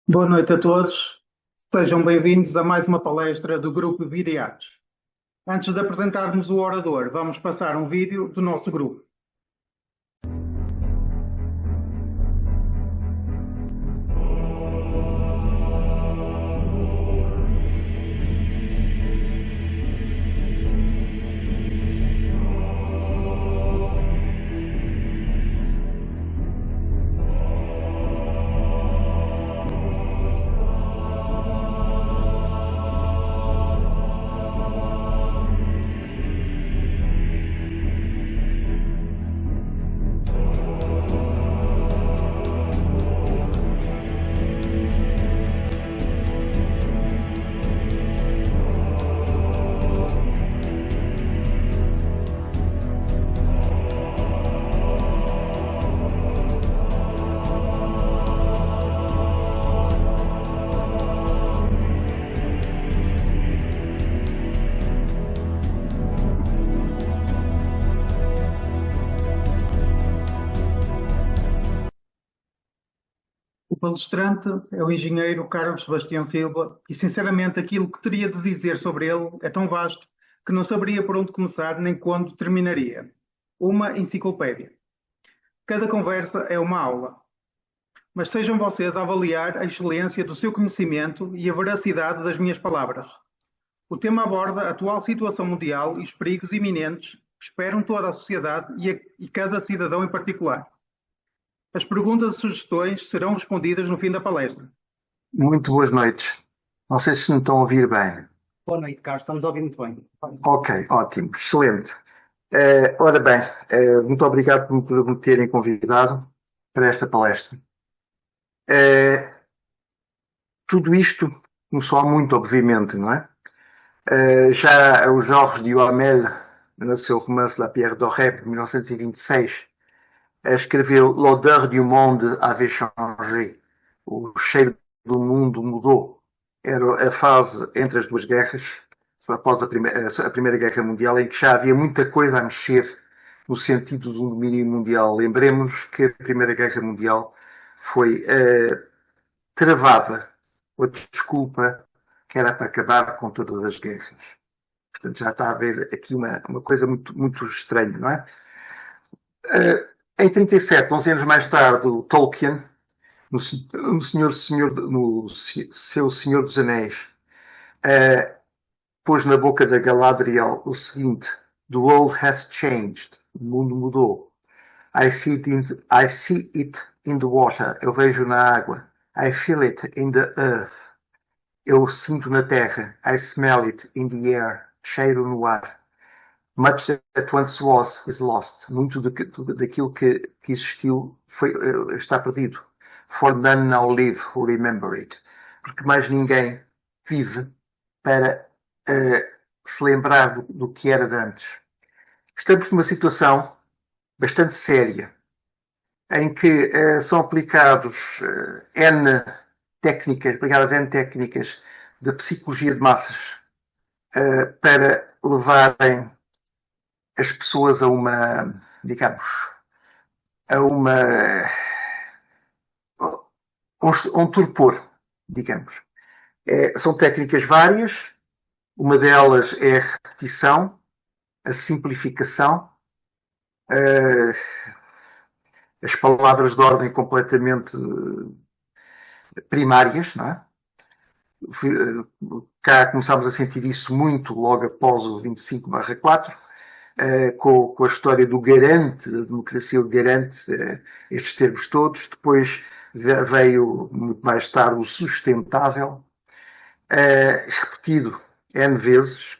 Boa noite a todos. Sejam bem-vindos a mais uma palestra do Grupo Viriatos. Antes de apresentarmos o orador, vamos passar um vídeo do nosso grupo. O palestrante é o engenheiro Carlos Sebastião Silva e, sinceramente, aquilo que teria de dizer sobre ele é tão vasto que não saberia por onde começar nem quando terminaria. Uma enciclopédia. Cada conversa é uma aula. Mas sejam vocês a avaliar a excelência do seu conhecimento e a veracidade das minhas palavras. O tema aborda a atual situação mundial e os perigos iminentes que esperam toda a sociedade e cada cidadão em particular. As perguntas e sugestões serão respondidas no fim da palestra. Muito boas noites. Não sei se me estão a ouvir bem. Boa noite, Carlos. Estamos a ouvir muito bem. Ok, ótimo, excelente. Ora bem, muito obrigado por me terem convidado para esta palestra. Tudo isto começou há muito, obviamente, não é? Já o Georges Duhamel, no seu romance La Pierre Dorée, de 1926, escreveu L'odeur du monde avait changé. O cheiro do mundo mudou. Era a fase entre as duas guerras, após a Primeira Guerra Mundial, em que já havia muita coisa a mexer no sentido de um domínio mundial. Lembremos-nos que a Primeira Guerra Mundial foi travada com a desculpa que era para acabar com todas as guerras. Portanto, já está a haver aqui uma coisa muito, muito estranha, não é? Em 37, 11 anos mais tarde, o Tolkien, no seu Senhor dos Anéis, pôs na boca da Galadriel o seguinte: The world has changed. O mundo mudou. I see it in the water. Eu vejo na água. I feel it in the earth. Eu sinto na terra. I smell it in the air. Cheiro no ar. Much that once was is lost. Muito daquilo que existiu está perdido. For none now live who remember it. Porque mais ninguém vive para se lembrar do que era de antes. Estamos numa situação bastante séria, em que são aplicadas N técnicas de psicologia de massas para levarem as pessoas a uma, digamos, a uma, a um torpor, digamos. São técnicas várias, uma delas é a repetição, a simplificação, as palavras de ordem completamente primárias, não é? Cá começámos a sentir isso muito logo após o 25/4, com a história do garante, da democracia garante, estes termos todos. Depois veio, muito mais tarde, o sustentável, repetido N vezes.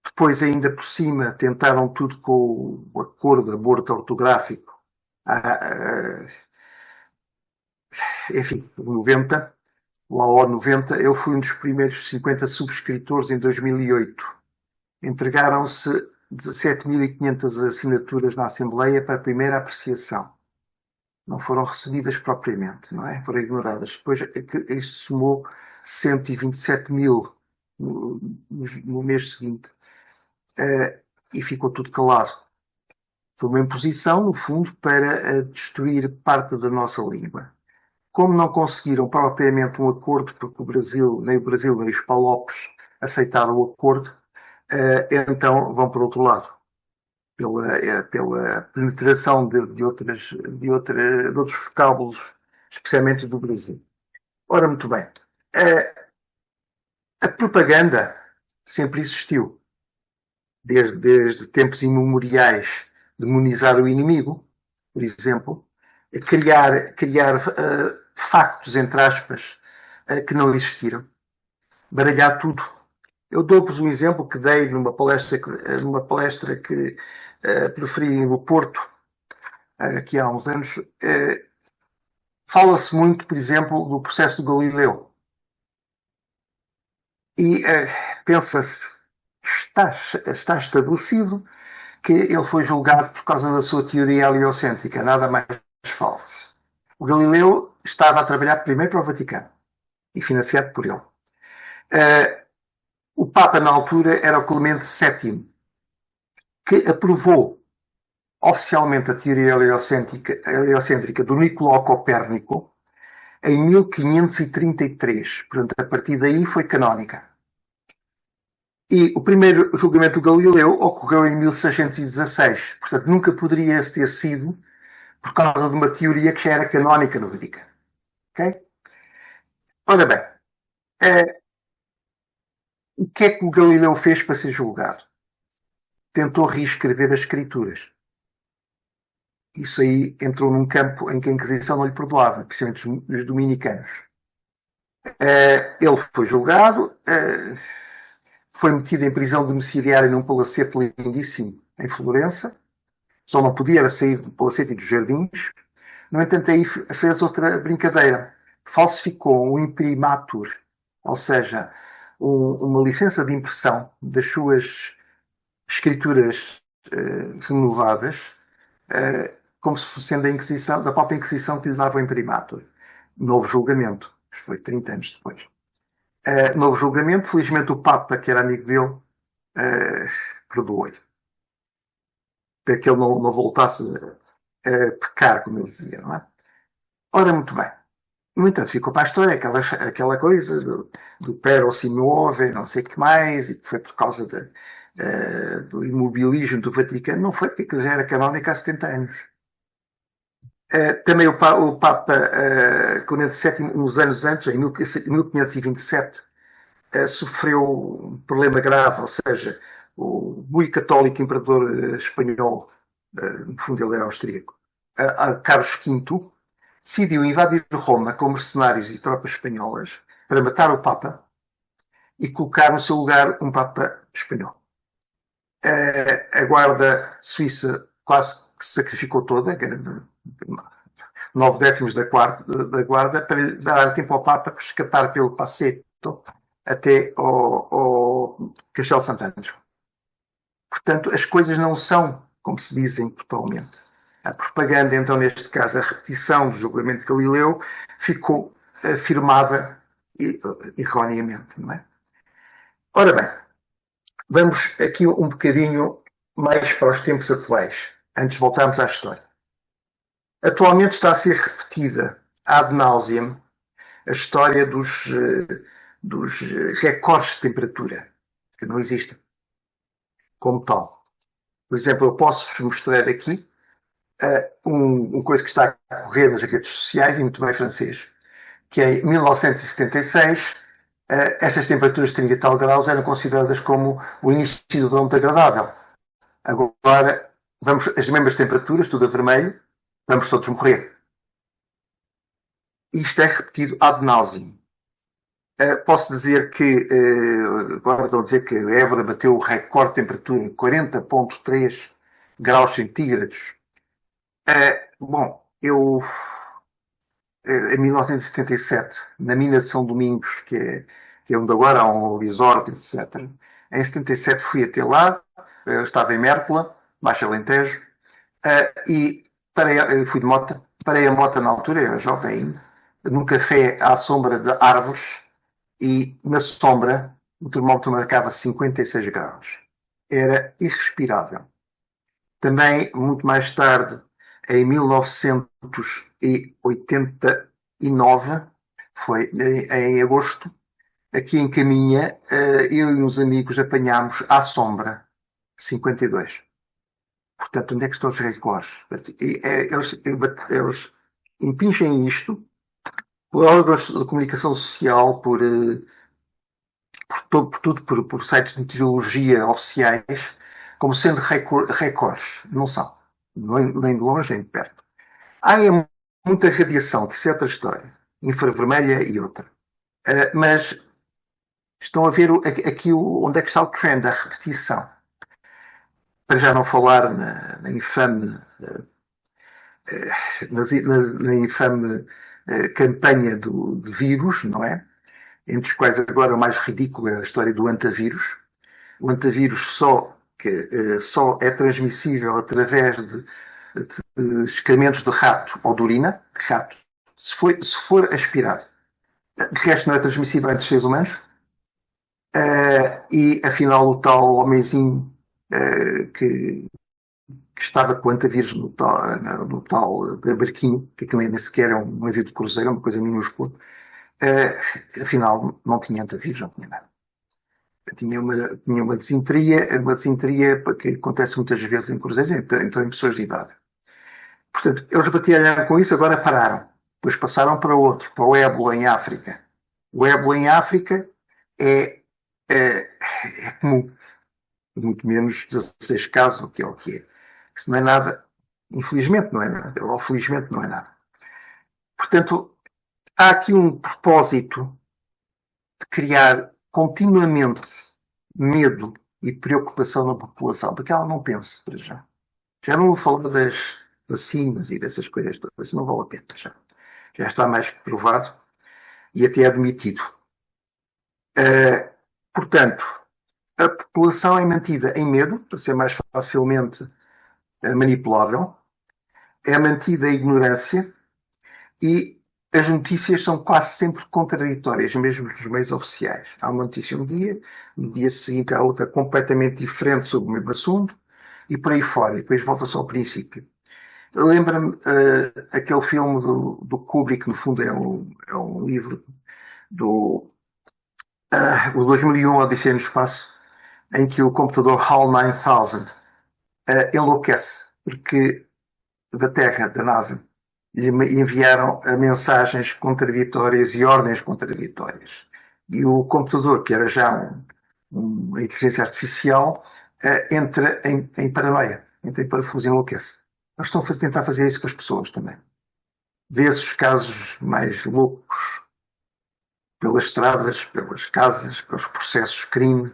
Depois, ainda por cima, tentaram tudo com o acordo de aborto ortográfico. Enfim, 90, o AO 90, eu fui um dos primeiros 50 subscritores em 2008. Entregaram-se 17.500 assinaturas na Assembleia para a primeira apreciação. Não foram recebidas propriamente, não é? Foram ignoradas. Depois isto somou 127 mil no mês seguinte. E ficou tudo calado. Foi uma imposição, no fundo, para destruir parte da nossa língua. Como não conseguiram propriamente um acordo, porque nem o Brasil nem os PALOPs aceitaram o acordo, então vão para o outro lado, pela penetração de outros vocábulos, especialmente do Brasil. Ora, muito bem. A propaganda sempre existiu, desde tempos imemoriais, demonizar o inimigo, por exemplo, criar factos, entre aspas, que não existiram, baralhar tudo. Eu dou-vos um exemplo que dei numa palestra que preferi no Porto, aqui há uns anos. Fala-se muito, por exemplo, do processo do Galileu. E pensa-se, está estabelecido que ele foi julgado por causa da sua teoria heliocêntrica, nada mais falso. O Galileu estava a trabalhar primeiro para o Vaticano e financiado por ele. O Papa, na altura, era o Clemente VII, que aprovou oficialmente a teoria heliocêntrica do Nicolau Copérnico em 1533. Portanto, a partir daí foi canónica. E o primeiro julgamento do Galileu ocorreu em 1616. Portanto, nunca poderia ter sido por causa de uma teoria que já era canónica no Vaticano. Ok? Ora bem, o que é que o Galileu fez para ser julgado? Tentou reescrever as escrituras. Isso aí entrou num campo em que a Inquisição não lhe perdoava, principalmente os dominicanos. Ele foi julgado, foi metido em prisão domiciliária num palacete lindíssimo em Florença. Só não podia sair do palacete e dos jardins. No entanto, aí fez outra brincadeira. Falsificou um imprimatur, ou seja, uma licença de impressão das suas escrituras renovadas, como se fosse sendo da própria Inquisição que lhe dava o imprimatur. Novo julgamento. Foi 30 anos depois. Novo julgamento. Felizmente o Papa, que era amigo dele, perdoou-lhe. Para que ele não voltasse a pecar, como ele dizia, não é? Ora, muito bem. No entanto, ficou para a história aquela coisa do pero si muove, não sei o que mais, e que foi por causa do imobilismo do Vaticano. Não foi, porque já era canónico há 70 anos. Também o Papa Clemente VII, uns anos antes, em 1527, sofreu um problema grave, ou seja, o muito católico imperador espanhol, no fundo ele era austríaco, Carlos V, decidiu invadir Roma com mercenários e tropas espanholas para matar o Papa e colocar no seu lugar um Papa espanhol. A guarda suíça quase que se sacrificou toda, 9/10 da guarda, para lhe dar tempo ao Papa para escapar pelo Passeto até ao Castelo Sant'Angelo. Portanto, as coisas não são como se dizem totalmente. A propaganda, então, neste caso, a repetição do julgamento de Galileu, ficou afirmada erroneamente, não é? Ora bem, vamos aqui um bocadinho mais para os tempos atuais, antes de voltarmos à história. Atualmente está a ser repetida ad nauseam a história dos recordes de temperatura, que não existem como tal. Por exemplo, eu posso-vos mostrar aqui uma coisa que está a correr nas redes sociais, e muito bem francês, que em 1976 estas temperaturas de 30 e tal graus eram consideradas como o início do verão muito agradável. Agora, as mesmas temperaturas, tudo a vermelho, vamos todos morrer. Isto é repetido ad nauseam. Posso dizer que, agora estão a dizer que Évora bateu o recorde de temperatura em 40,3 graus centígrados. Bom, eu em 1977, na mina de São Domingos, que é onde agora há um resort, etc. Em 77 fui até lá, eu estava em Mértola, Baixo Alentejo, e fui de moto, parei a moto na altura, era jovem ainda, num café à sombra de árvores, e na sombra o termómetro marcava 56 graus. Era irrespirável. Também, muito mais tarde, em 1980 2009, foi em agosto, aqui em Caminha, eu e uns amigos apanhámos à sombra 52. Portanto, onde é que estão os recordes? Eles impingem isto por órgãos de comunicação social, por sites de meteorologia oficiais, como sendo recordes. Não são. Nem de longe, nem de perto. Há muita radiação, que isso é outra história. Infravermelha e outra. Mas estão a ver aqui onde é que está o trend, a repetição. Para já não falar na infame na infame campanha de vírus, não é? Entre os quais agora o mais ridículo é a história do antavírus. O antavírus só é transmissível através de excrementos de rato ou de urina, de rato, se for aspirado. De resto não é transmissível entre seres humanos. E afinal o tal homenzinho que estava com antavírus no tal barquinho, que aquilo nem sequer é um navio de cruzeiro, é uma coisa minúscula, afinal não tinha antavírus, não tinha nada. Tinha uma desinteria que acontece muitas vezes em cruzeiros, então em pessoas de idade. Portanto, eles batalharam com isso, agora pararam. Depois passaram para outro, para o ébola em África. O ébola em África é comum. Muito menos 16 casos, o que é. Isso não é nada, infelizmente não é nada, ou felizmente não é nada. Portanto, há aqui um propósito de criar continuamente medo e preocupação na população, para que ela não pense, para já. Já não vou falar das vacinas e dessas coisas todas, isso não vale a pena, já está mais que provado e até admitido. Portanto, a população é mantida em medo, para ser mais facilmente manipulável, é mantida a ignorância e as notícias são quase sempre contraditórias, mesmo nos meios oficiais. Há uma notícia um dia, no dia seguinte há outra completamente diferente sobre o mesmo assunto e por aí fora, e depois volta-se ao princípio. Lembra-me aquele filme do Kubrick, no fundo é um livro o 2001, Odisseia no Espaço, em que o computador HAL 9000 enlouquece, porque da Terra, da NASA, lhe enviaram mensagens contraditórias e ordens contraditórias. E o computador, que era já uma inteligência artificial, entra em paranoia, entra em parafuso e enlouquece. Eles estão a tentar fazer isso com as pessoas também. Vê-se os casos mais loucos pelas estradas, pelas casas, pelos processos de crime.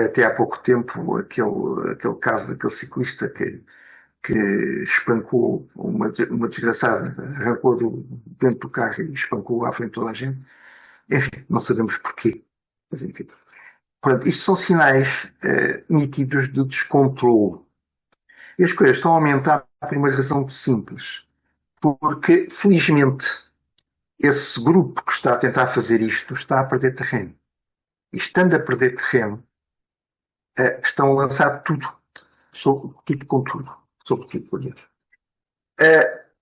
Até há pouco tempo, aquele caso daquele ciclista que espancou uma desgraçada, arrancou dentro do carro e espancou à frente de toda a gente. Enfim, não sabemos porquê. Mas enfim. Portanto, isto são sinais nítidos de descontrole. E as coisas estão a aumentar por uma razão muito simples. Porque, felizmente, esse grupo que está a tentar fazer isto está a perder terreno. E estando a perder terreno, estão a lançar tudo com tudo. Sobre tudo, por dentro.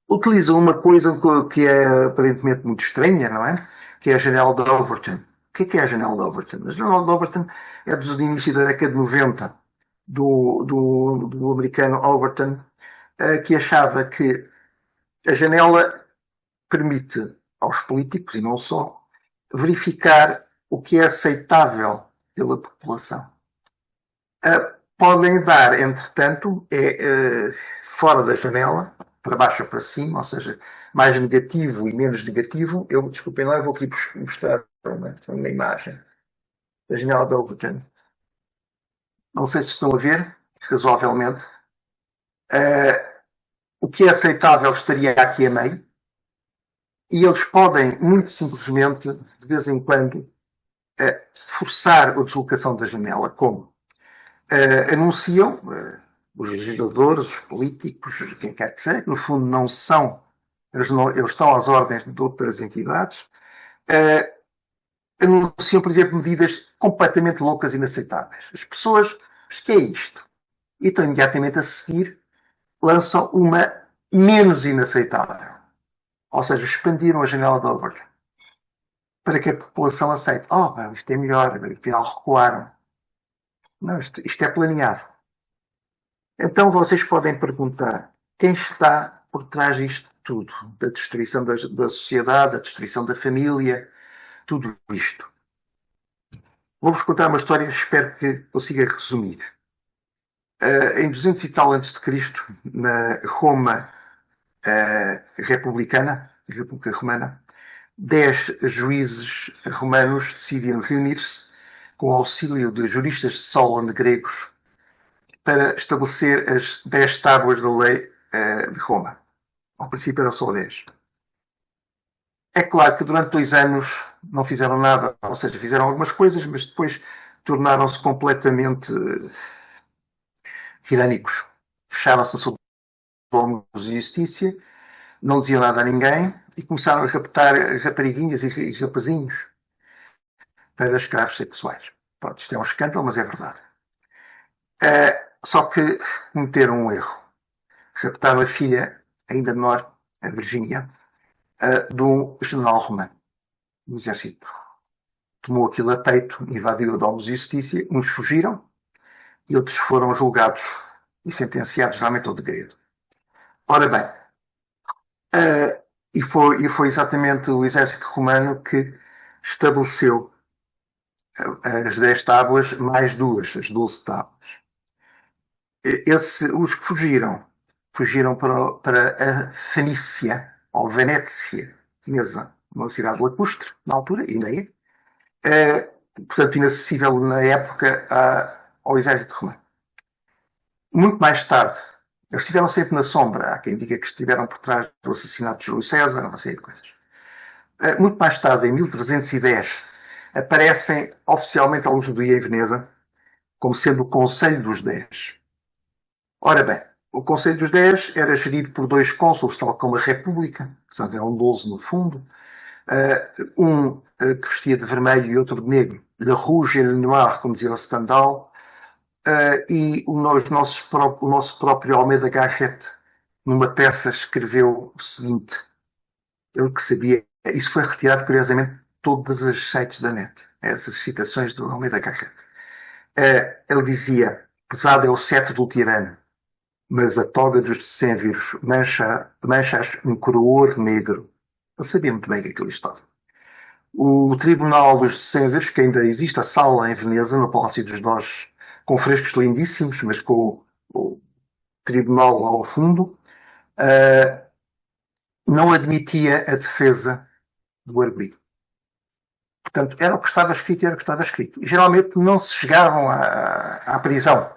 Utilizam uma coisa que é aparentemente muito estranha, não é? Que é a janela de Overton. O que é a janela de Overton? A janela de Overton é do início da década de 90 do americano Overton, que achava que a janela permite aos políticos, e não só, verificar o que é aceitável pela população. Podem dar, entretanto, fora da janela, para baixo ou para cima, ou seja, mais negativo e menos negativo. Desculpem lá, eu vou aqui mostrar uma imagem da janela de Overton. Não sei se estão a ver, razoavelmente. O que é aceitável estaria aqui a meio. E eles podem, muito simplesmente, de vez em quando, forçar a deslocação da janela. Como? Anunciam os legisladores, os políticos, quem quer que seja, no fundo não são, eles estão às ordens de outras entidades, anunciam, por exemplo, medidas completamente loucas e inaceitáveis. As pessoas, mas que é isto? E então, imediatamente a seguir, lançam uma menos inaceitável. Ou seja, expandiram a janela de Overton para que a população aceite. Oh, isto é melhor, afinal recuaram. Não, isto é planeado. Então vocês podem perguntar quem está por trás disto tudo, da destruição da sociedade, da destruição da família, tudo isto. Vou-vos contar uma história, espero que consiga resumir. Em 200 e tal antes de Cristo, na Roma republicana, República Romana, 10 juízes romanos decidiram reunir-se com o auxílio de juristas de Solon gregos para estabelecer as 10 tábuas da lei de Roma. Ao princípio eram só 10. É claro que durante 2 anos não fizeram nada, ou seja, fizeram algumas coisas, mas depois tornaram-se completamente tirânicos. Fecharam-se sobre domos de justiça, não diziam nada a ninguém e começaram a raptar rapariguinhas e rapazinhos para escravos sexuais. Pronto, isto é um escândalo, mas é verdade. Só que cometeram um erro. Raptaram a filha, ainda menor, a Virgínia, de um general romano, do exército. Tomou aquilo a peito, invadiu a Domus Justicia, uns fugiram e outros foram julgados e sentenciados realmente ao degredo. Ora bem, e foi exatamente o exército romano que estabeleceu as 10 tábuas mais duas, as 12 tábuas. Os que fugiram para a Fenícia, ou Venécia, uma cidade lacustre, na altura, ainda é, portanto inacessível na época ao exército romano. Muito mais tarde, eles estiveram sempre na sombra. Há quem diga que estiveram por trás do assassinato de Júlio César, uma série de coisas. Muito mais tarde, em 1310, aparecem oficialmente à luz do dia em Veneza como sendo o Conselho dos Dez. Ora bem, o Conselho dos Dez era gerido por 2 cônsules, tal como a República, portanto eram 12 no fundo, um que vestia de vermelho e outro de negro, Le Rouge et le Noir, como dizia o Stendhal, e o nosso próprio Almeida Garrett, numa peça, escreveu o seguinte, ele que sabia, isso foi retirado curiosamente de todos os sites da net, essas citações do Almeida Garrett. Ele dizia, pesado é o cetro do tirano, mas a toga dos decênviros mancha-as um coroor negro. Ele sabia muito bem que aquilo estava. O Tribunal dos Decênviros, que ainda existe a sala em Veneza, no Palácio dos Doges, com frescos lindíssimos, mas com o tribunal lá ao fundo, não admitia a defesa do arguido. Portanto, era o que estava escrito e era o que estava escrito. E, geralmente não se chegavam à prisão.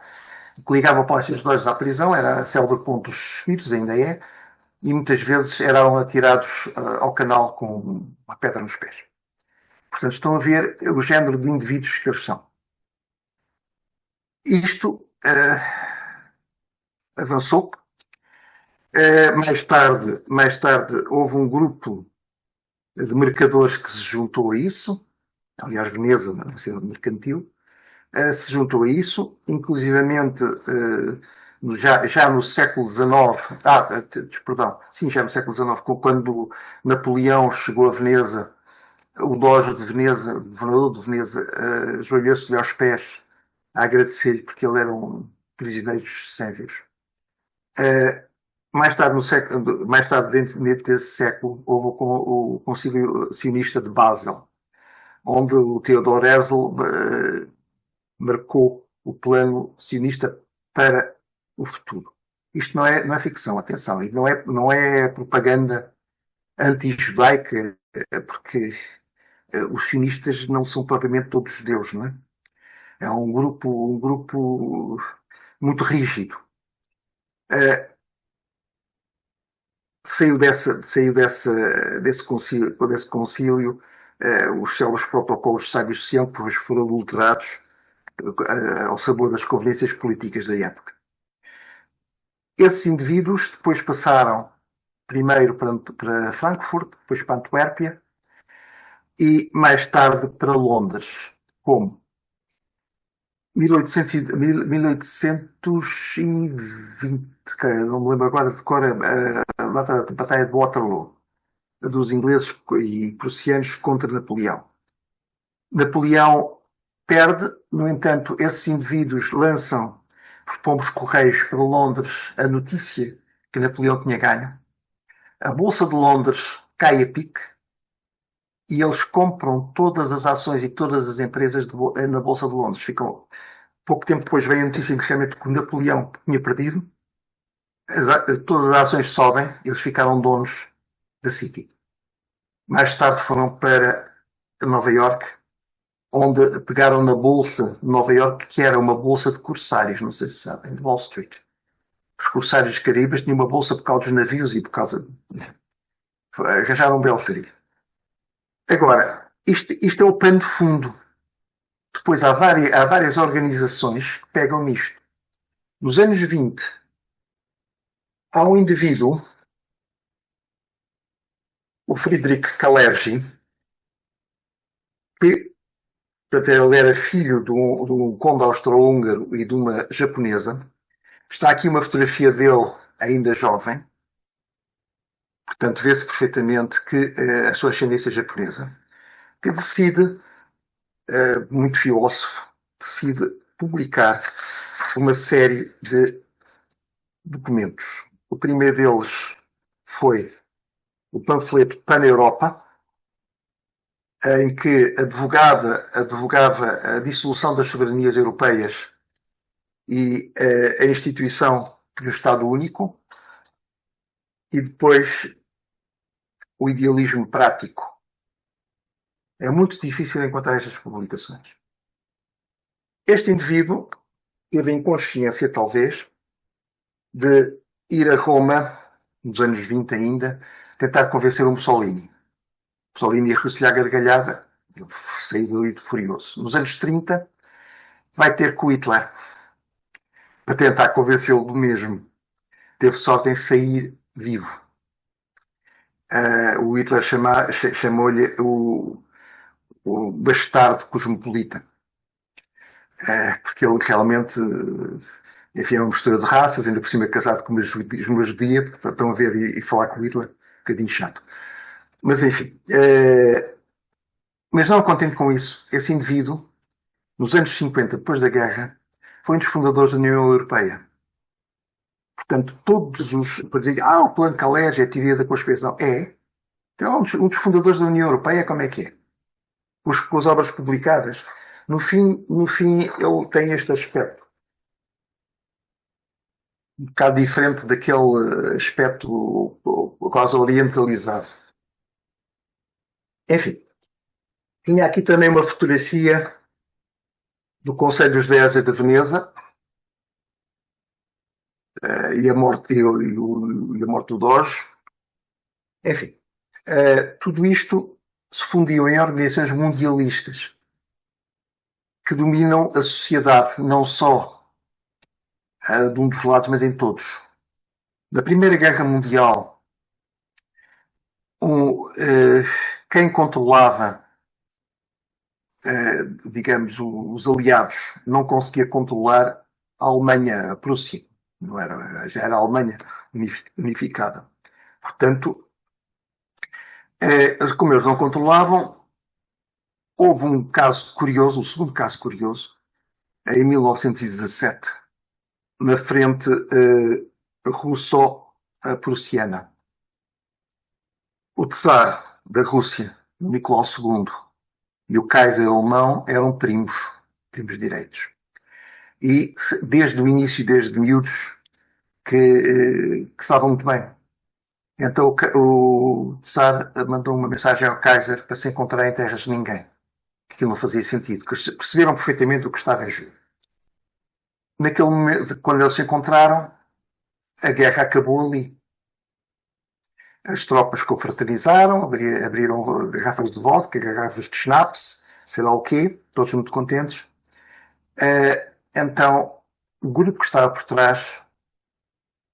O que ligava o Palácio dos Doges à prisão era a célebre ponto dos suspiros, ainda é, e muitas vezes eram atirados ao canal com uma pedra nos pés. Portanto, estão a ver o género de indivíduos que eles são. Isto avançou. Mais tarde houve um grupo de mercadores que se juntou a isso. Aliás, Veneza, na cidade mercantil, se juntou a isso, inclusivamente já no século XIX, já no século XIX, quando Napoleão chegou a Veneza, o Doge de Veneza, o governador de Veneza, ajoelhou-se-lhe aos pés a agradecer-lhe porque ele era um prisioneiro dos sévios. Mais tarde, dentro desse século, houve o Concílio Sionista de Basel, onde o Theodor Herzl marcou o plano sionista para o futuro. Isto não é ficção, atenção, e não é propaganda anti-judaica, porque os sionistas não são propriamente todos judeus, não é? É um grupo muito rígido. Saiu desse concílio os célebres protocolos de sábios de Sião, que depois foram adulterados ao sabor das conveniências políticas da época. Esses indivíduos depois passaram primeiro para Frankfurt, depois para Antuérpia e mais tarde para Londres. Como? 1820, não me lembro agora de cor, a data da Batalha de Waterloo. dos ingleses e prussianos contra Napoleão. Napoleão perde, no entanto, esses indivíduos lançam por pombos correios para Londres a notícia que Napoleão tinha ganho. A Bolsa de Londres cai a pique e eles compram todas as ações e todas as empresas na Bolsa de Londres. Pouco tempo depois vem a notícia que que Napoleão tinha perdido. Todas as ações sobem, eles ficaram donos da City. Mais tarde foram para Nova York, onde pegaram na Bolsa de Nova York, que era uma bolsa de corsários, não sei se sabem, de Wall Street. Os corsários caribas tinham uma bolsa por causa dos navios e por causa arranjaram um belo seria. Agora, isto é o pano de fundo. Depois há várias organizações que pegam nisto. Nos anos 20, há um indivíduo, o Friedrich Kalergi, que ele era filho de um conde austro-húngaro e de uma japonesa. Está aqui uma fotografia dele ainda jovem. Portanto, vê-se perfeitamente que a sua ascendência é japonesa. Que decide, muito filósofo, decide publicar uma série de documentos. O primeiro deles foi o panfleto Pan-Europa, em que advogava a dissolução das soberanias europeias e a instituição do Estado Único, e depois o idealismo prático. É muito difícil encontrar estas publicações. Este indivíduo teve a inconsciência, talvez, de ir a Roma, nos anos 20 ainda, tentar convencer o Mussolini. Mussolini ia receber a gargalhada, ele saiu dali furioso. Nos anos 30, vai ter com Hitler para tentar convencê-lo do mesmo. Teve sorte em sair vivo. O Hitler chamou-lhe o bastardo cosmopolita. Porque ele realmente, enfim, é uma mistura de raças, ainda por cima casado com uma judia, porque estão a ver e falar com o Hitler, um bocadinho chato. Mas enfim, mas não contente com isso, esse indivíduo, nos anos 50, depois da guerra, foi um dos fundadores da União Europeia. Portanto, todos os... Para dizer, o plano Kalergi é a teoria da conspiração. Então, um dos fundadores da União Europeia, como é que é? Com as obras publicadas. No fim, ele tem este aspecto. Um bocado diferente daquele aspecto quase orientalizado. Enfim. Tinha aqui também uma fotografia do Conselho dos 10 de Veneza, e a morte do Doge. Enfim, tudo isto se fundiu em organizações mundialistas que dominam a sociedade, não só de um dos lados, mas em todos. Na Primeira Guerra Mundial, quem controlava, digamos, os aliados, não conseguia controlar a Alemanha, a Prússia. Não era, já era a Alemanha unificada. Portanto, como eles não controlavam, houve um caso curioso, o segundo caso curioso, em 1917, na frente russo-prussiana. O czar da Rússia, Nicolau II, e o Kaiser alemão eram primos direitos. E desde o início, desde miúdos, que estavam muito bem. Então o Tsar mandou uma mensagem ao Kaiser para se encontrar em terras de ninguém. Aquilo não fazia sentido. Perceberam perfeitamente o que estava em jogo. Naquele momento, quando eles se encontraram, a guerra acabou ali. As tropas confraternizaram, abriram garrafas de vodka, garrafas de schnapps, sei lá o quê, todos muito contentes. Então, o grupo que estava por trás,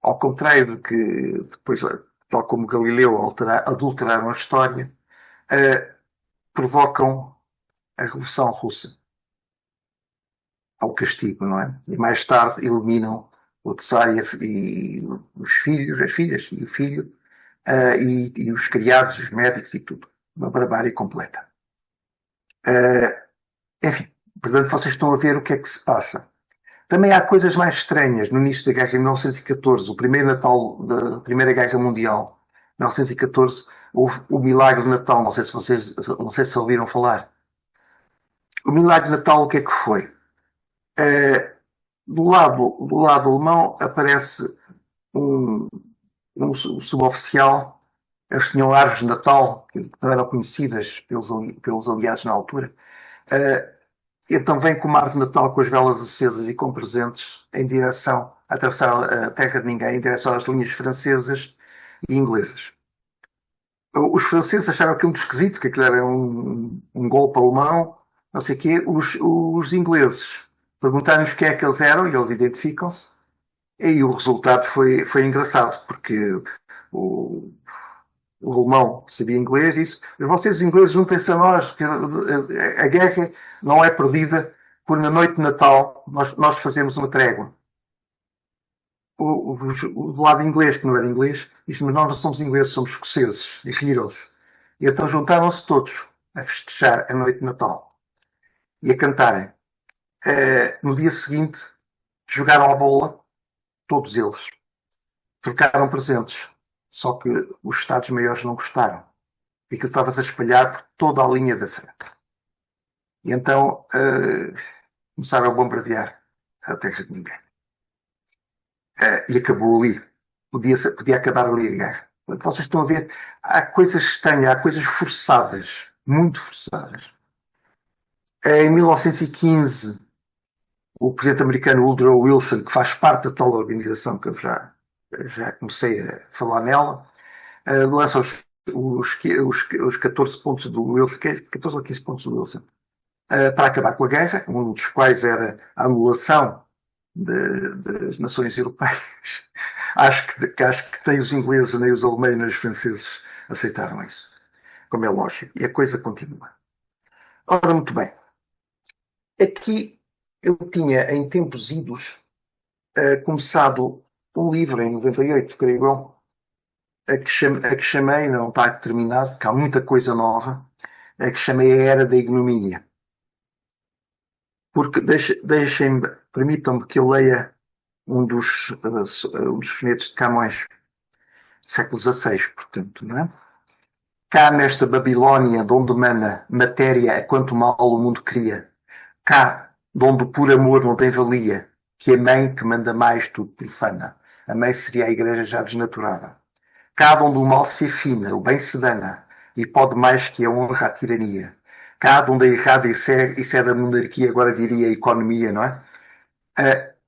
ao contrário do que depois, tal como Galileu, adulteraram a história, provocam a Revolução Russa ao castigo, não é? E mais tarde eliminam o Tsar e os filhos, as filhas e o filho, e os criados, os médicos e tudo. Uma barbárie completa. Enfim, portanto, vocês estão a ver o que é que se passa. Também há coisas mais estranhas no início da guerra, em 1914, o primeiro Natal da Primeira Guerra Mundial, 1914, houve o Milagre de Natal, não sei se vocês, não sei se ouviram falar. O Milagre de Natal, o que é que foi? Do lado alemão aparece um, um suboficial, eles tinham árvores de Natal, que não eram conhecidas pelos aliados na altura. Então vem com uma árvore de Natal com as velas acesas e com presentes em direção a atravessar a terra de ninguém, em direção às linhas francesas e inglesas. Os franceses acharam aquilo muito esquisito, que aquilo era um golpe alemão, não sei o quê. Os ingleses perguntaram-lhes quem é que eles eram e eles identificam-se. E o resultado foi engraçado, porque o alemão sabia inglês disse: vocês ingleses juntem-se a nós, porque a guerra não é perdida por na noite de Natal nós fazemos uma trégua. Do lado inglês, que não era inglês, disse: mas nós não somos ingleses, somos escoceses. E riram-se. E então juntaram-se todos a festejar a noite de Natal e a cantarem. No dia seguinte, jogaram a bola, todos eles. Trocaram presentes. Só que os Estados-Maiores não gostaram. E aquilo estava-se a espalhar por toda a linha da frente. E então começaram a bombardear a terra de ninguém. E acabou ali. Podia acabar ali a guerra. Vocês estão a ver, há coisas estranhas, há coisas forçadas, muito forçadas. Em 1915, o presidente americano Woodrow Wilson, que faz parte da tal organização que eu já comecei a falar nela, lança os 14 pontos do Wilson, 14 ou 15 pontos do Wilson, para acabar com a guerra, um dos quais era a anulação das nações europeias. acho que nem os ingleses, nem os alemães, nem os franceses aceitaram isso, como é lógico, e a coisa continua. Ora, muito bem. Aqui eu tinha, em tempos idos, começado um livro em 98, creio eu, a que chamei, não está terminado, porque há muita coisa nova, a que chamei A Era da Ignomínia. Porque permitam-me que eu leia um dos sonetos de Camões, século XVI, portanto, não é? Cá nesta Babilónia, de onde mana matéria a quanto mal o mundo cria, cá, de onde o puro amor não tem valia, que a mãe que manda mais tudo profana, a mãe seria a igreja já desnaturada. Cá de onde o mal se afina, o bem se dana, e pode mais que a honra a tirania. Cá de onde a errada excede a monarquia, agora diria a economia, não é?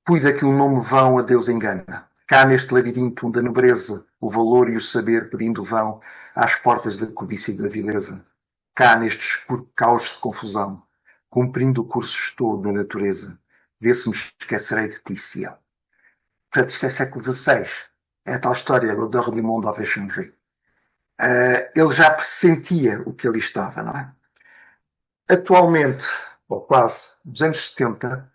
Cuida que um nome vão a Deus engana. Cá neste labirinto onde a nobreza, o valor e o saber pedindo vão às portas da cobiça e da vileza. Cá neste escuro caos de confusão, cumprindo o curso estou da natureza, vê se me esquecerei de ti, Sião. Portanto, isto é século XVI. É a tal história do L'Odeur du monde avait changé. Ele já pressentia o que ali estava, não é? Atualmente, ou quase, nos anos 70,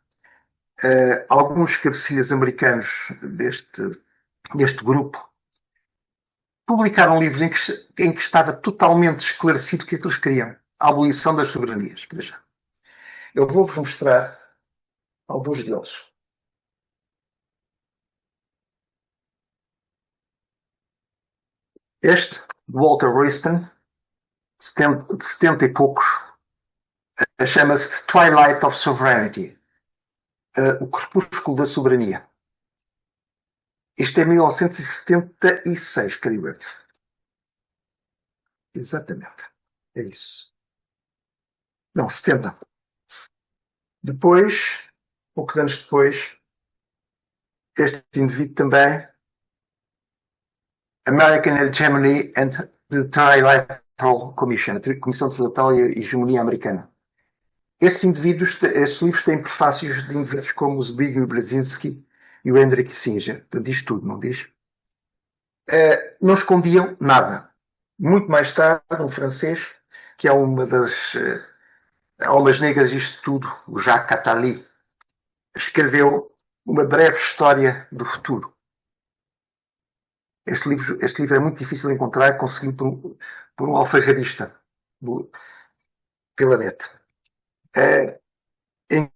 alguns cabecilhas americanos deste grupo publicaram livros em que estava totalmente esclarecido o que é que eles queriam. A abolição das soberanias. Veja. Eu vou-vos mostrar alguns deles. Este, Walter Wriston, de 70 e poucos, chama-se The Twilight of Sovereignty, o crepúsculo da soberania. Isto é 1976, creio eu. Exatamente. É isso. Não, 70. Depois, poucos anos depois, este indivíduo também, American Hegemony and the Trilateral Commission, a Comissão Trilateral e a Hegemonia Americana. Estes livros têm prefácios de indivíduos como o Zbigniew Brzezinski e o Henry Kissinger. Diz tudo, não diz? Não escondiam nada. Muito mais tarde, um francês, que é uma das almas negras disto tudo, o Jacques Attali, escreveu uma breve história do futuro. Este livro é muito difícil de encontrar, consegui por um alfarrabista pela net. Em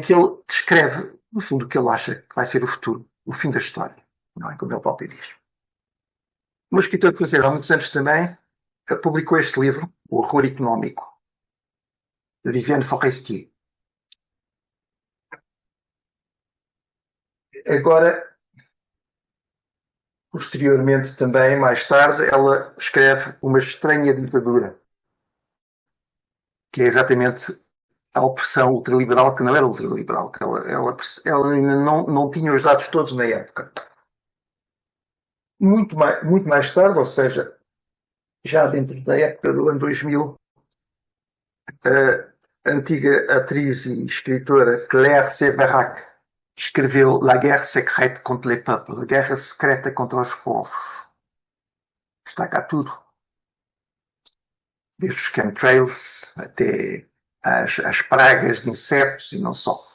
que ele descreve, no fundo, o que ele acha que vai ser o futuro, o fim da história, não é? Como ele próprio diz. Um escritor francês, há muitos anos também, publicou este livro, O Horror Económico, de Viviane Forestier. Agora, posteriormente também, mais tarde, ela escreve Uma Estranha Ditadura, que é exatamente a opressão ultraliberal, que não era ultraliberal, que ela ainda não tinha os dados todos na época. Muito mais tarde, ou seja, já dentro da época do ano 2000, a antiga atriz e escritora Claire Séverac escreveu La guerre secrète contre les peuples, a guerra secreta contra os povos. Está cá tudo. Desde os chemtrails até as pragas de insetos e não só.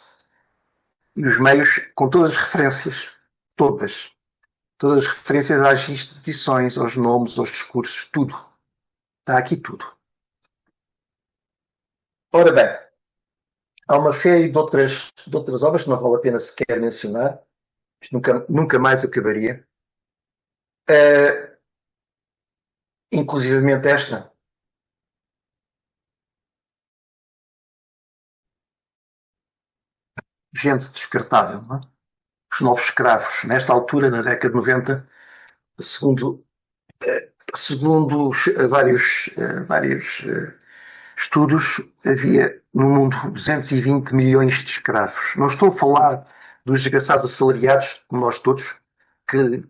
E os meios, com todas as referências, todas as referências às instituições, aos nomes, aos discursos, tudo. Está aqui tudo. Ora bem, há uma série de outras obras que não vale a pena sequer mencionar. Isto nunca mais acabaria. Inclusivamente esta. Gente descartável, não é? Os novos escravos. Nesta altura, na década de 90, segundo vários estudos, havia no mundo 220 milhões de escravos. Não estou a falar dos desgraçados assalariados, como nós todos, que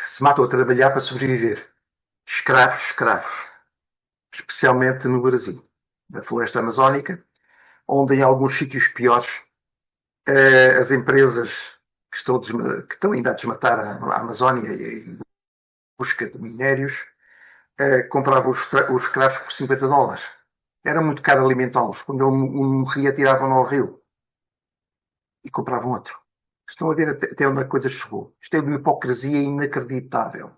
se matam a trabalhar para sobreviver. Escravos. Especialmente no Brasil, na floresta amazónica, onde em alguns sítios piores as empresas que estão ainda a desmatar a Amazónia em busca de minérios compravam os escravos por $50. Era muito caro alimentá-los. Quando ele morria, tiravam-no ao rio e compravam outro. Estão a ver até onde a coisa chegou. Isto é uma hipocrisia inacreditável.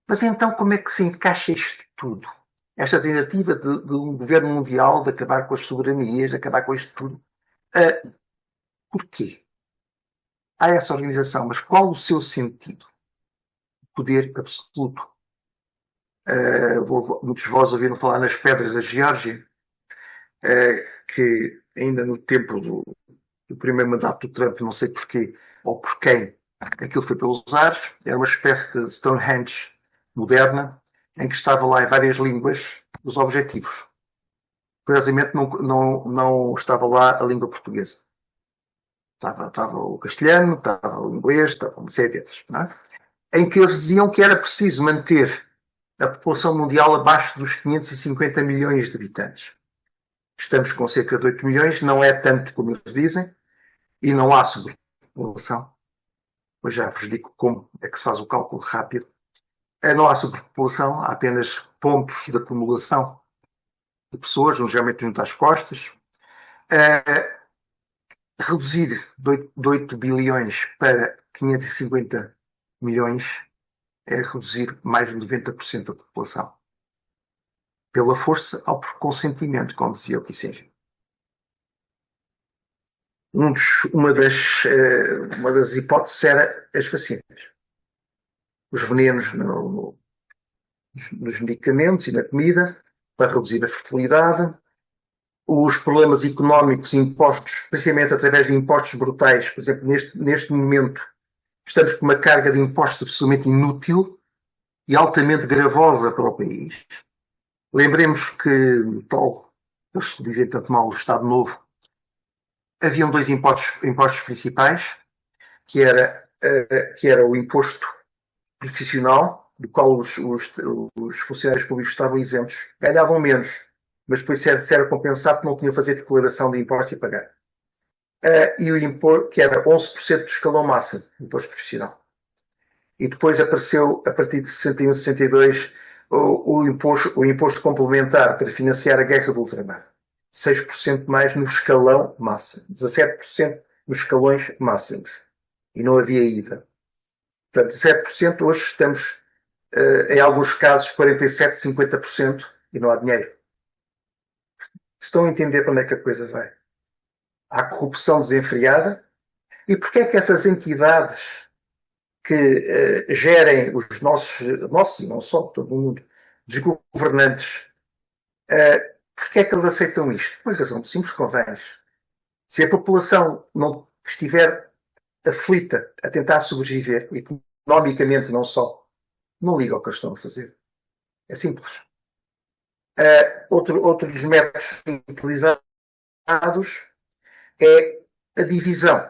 Mas então como é que se encaixa isto tudo? Esta tentativa de um governo mundial de acabar com as soberanias, de acabar com isto tudo. Porquê? Há essa organização, mas qual o seu sentido? Poder absoluto. Muitos de vós ouviram falar nas pedras da Geórgia, que ainda no tempo do primeiro mandato do Trump, não sei porquê ou por quem, aquilo foi pelos ares, era uma espécie de Stonehenge moderna, em que estava lá em várias línguas os objetivos. Curiosamente não estava lá a língua portuguesa. Estava o castelhano, estava o inglês, estava uma série deles, não é? Em que eles diziam que era preciso manter a população mundial abaixo dos 550 milhões de habitantes. Estamos com cerca de 8 milhões, não é tanto como eles dizem, e não há sobrepopulação. Pois já vos digo como é que se faz o cálculo rápido. Não há sobrepopulação, há apenas pontos de acumulação de pessoas, geralmente junto às costas. Reduzir de 8 bilhões para 550 milhões é reduzir mais de 90% da população. Pela força ou por consentimento, como dizia o Kissinger. Uma das hipóteses era as vacinas. Os venenos nos medicamentos e na comida, para reduzir a fertilidade. Os problemas económicos impostos, especialmente através de impostos brutais. Por exemplo, neste momento, estamos com uma carga de impostos absolutamente inútil e altamente gravosa para o país. Lembremos que no tal, eles dizem tanto mal, o Estado Novo, haviam dois impostos principais, que era o imposto profissional, do qual os funcionários públicos estavam isentos, ganhavam menos, mas depois se era compensado porque não tinham a fazer declaração de impostos e pagar. E o imposto, que era 11% do escalão máximo, imposto profissional. E depois apareceu, a partir de 61, 62, o imposto complementar para financiar a guerra do ultramar. 6% mais no escalão máximo, 17% nos escalões máximos. e não havia IVA. Portanto, 7% hoje estamos, em alguns casos, 47%, 50% e não há dinheiro. Estão a entender para onde é que a coisa vai? Há corrupção desenfreada. E porquê é que essas entidades que gerem os nossos e não só, todo mundo, desgovernantes, porquê é que eles aceitam isto? Por uma razão muito simples, convém. Se a população não estiver aflita a tentar sobreviver, economicamente não só, não liga ao que eles estão a fazer. É simples. Outro dos métodos utilizados é a divisão.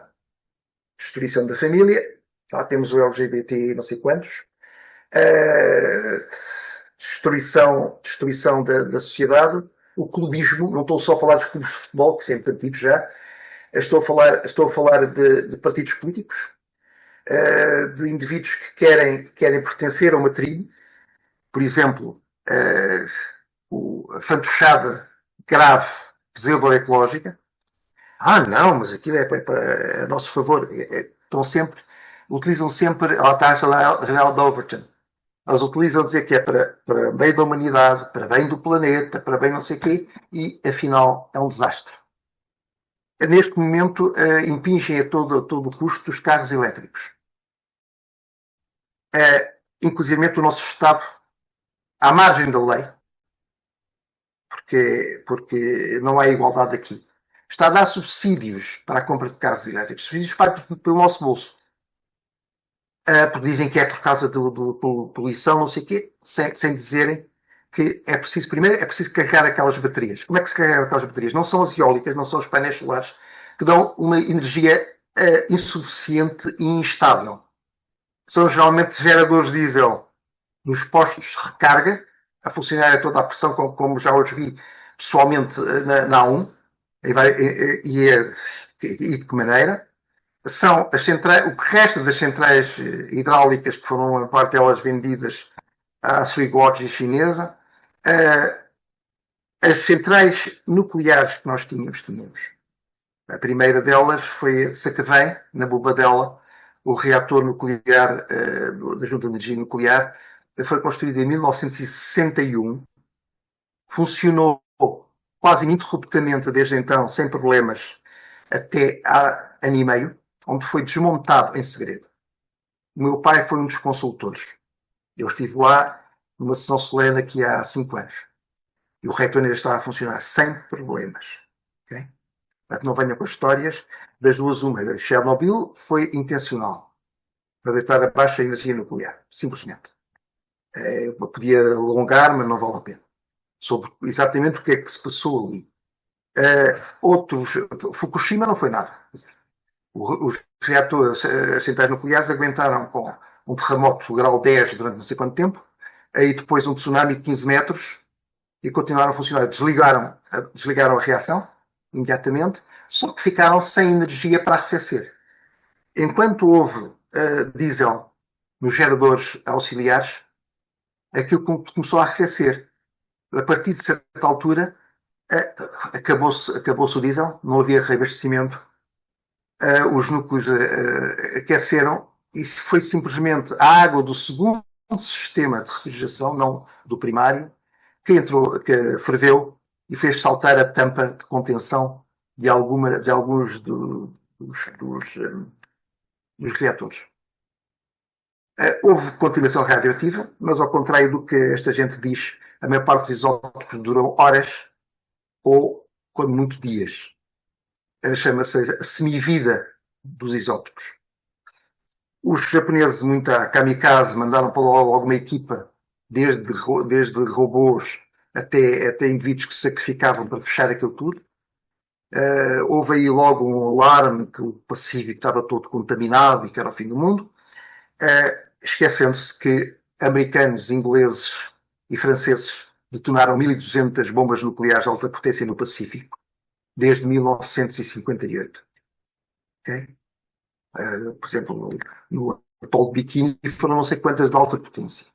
Destruição da família. Lá temos o LGBT não sei quantos. Destruição da sociedade. O clubismo. Não estou só a falar dos clubes de futebol, que sempre antigos já. Estou a falar de partidos políticos. De indivíduos que querem pertencer a uma tribo. Por exemplo, a fantochada grave pseudo-ecológica. Não, mas aquilo é a nosso favor. Utilizam sempre a taxa janela de Overton. Eles utilizam dizer que é para bem da humanidade, para bem do planeta, para bem não sei o quê, e afinal é um desastre. Neste momento, impingem a todo o custo dos carros elétricos. Inclusive o nosso Estado, à margem da lei, porque não há igualdade aqui, está a dar subsídios para a compra de carros elétricos, subsídios pagos pelo nosso bolso. Porque dizem que é por causa do poluição, não sei o quê, sem dizerem que é preciso, primeiro, é preciso carregar aquelas baterias. Como é que se carregam aquelas baterias? Não são as eólicas, não são os painéis solares, que dão uma energia insuficiente e instável. São geralmente geradores diesel nos postos de recarga, a funcionar a toda a pressão, como já os vi pessoalmente na A1, e de que maneira. São as centrais, o que resta das centrais hidráulicas, que foram uma parte delas vendidas à Srigoji chinesa, as centrais nucleares que nós tínhamos. A primeira delas foi a de Sacavém, na Bobadela, o reator nuclear da Junta de Energia Nuclear, foi construído em 1961, funcionou quase ininterruptamente desde então, sem problemas, até há ano e meio, onde foi desmontado em segredo. O meu pai foi um dos consultores. Eu estive lá numa sessão solene aqui há 5 anos. E o reator ainda estava a funcionar sem problemas. Okay? Portanto, não venham com as histórias das duas uma. Chernobyl foi intencional para deitar abaixo a energia nuclear. Simplesmente. Eu podia alongar, mas não vale a pena. Sobre exatamente o que é que se passou ali. Fukushima não foi nada. Os reatores, as centrais nucleares aguentaram com um terremoto grau 10 durante não sei quanto tempo, aí depois um tsunami de 15 metros e continuaram a funcionar. Desligaram a reação imediatamente, só que ficaram sem energia para arrefecer. Enquanto houve diesel nos geradores auxiliares, aquilo começou a arrefecer. A partir de certa altura, acabou-se o diesel, não havia reabastecimento. Os núcleos aqueceram e foi simplesmente a água do segundo sistema de refrigeração, não do primário, que ferveu e fez saltar a tampa de contenção de alguns dos reatores. Houve contaminação radioativa, mas ao contrário do que esta gente diz, a maior parte dos isótopos duram horas ou, quando muito, dias. Chama-se a semivida dos isótopos. Os japoneses, muita kamikaze, mandaram para logo alguma equipa, desde robôs até indivíduos que se sacrificavam para fechar aquilo tudo. Houve aí logo um alarme que o Pacífico estava todo contaminado e que era o fim do mundo. Esquecendo-se que americanos, ingleses e franceses detonaram 1.200 bombas nucleares de alta potência no Pacífico desde 1958. Okay? Por exemplo, no atol de Bikini foram não sei quantas de alta potência.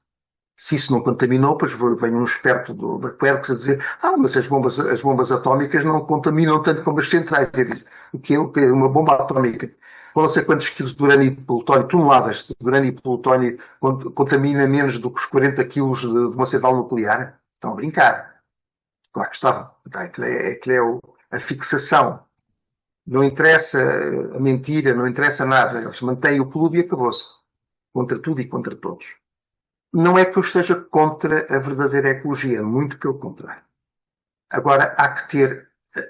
Se isso não contaminou, pois vem um esperto da Quercus a dizer mas as bombas atómicas não contaminam tanto como as centrais. Eu disse, o que é uma bomba atómica? com não sei quantos quilos de urânio e plutónio, toneladas de urânio e plutónio, contamina menos do que os 40 quilos de uma central nuclear. Estão a brincar. Claro que estavam. Aquilo é a fixação. Não interessa a mentira, não interessa nada. Eles mantêm o clube e acabou-se. Contra tudo e contra todos. Não é que eu esteja contra a verdadeira ecologia, muito pelo contrário. Agora há que ter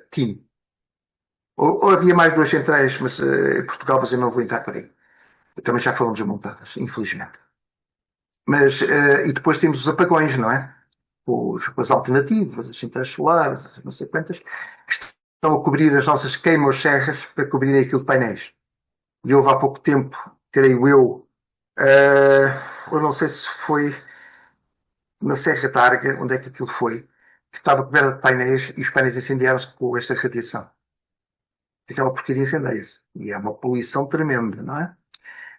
time. Ou havia mais duas centrais, mas em Portugal, mas eu não vou entrar por aí. Também já foram desmontadas, infelizmente. Mas, e depois temos os apagões, não é? As alternativas, as centrais solares, não sei quantas, que estão a cobrir as nossas queimos-serras para cobrir aquilo de painéis. E houve há pouco tempo, creio eu, eu não sei se foi na Serra Targa, onde é que aquilo foi, que estava coberta de painéis e os painéis incendiaram-se com esta radiação. Aquela porcaria incendeia-se. E é uma poluição tremenda, não é?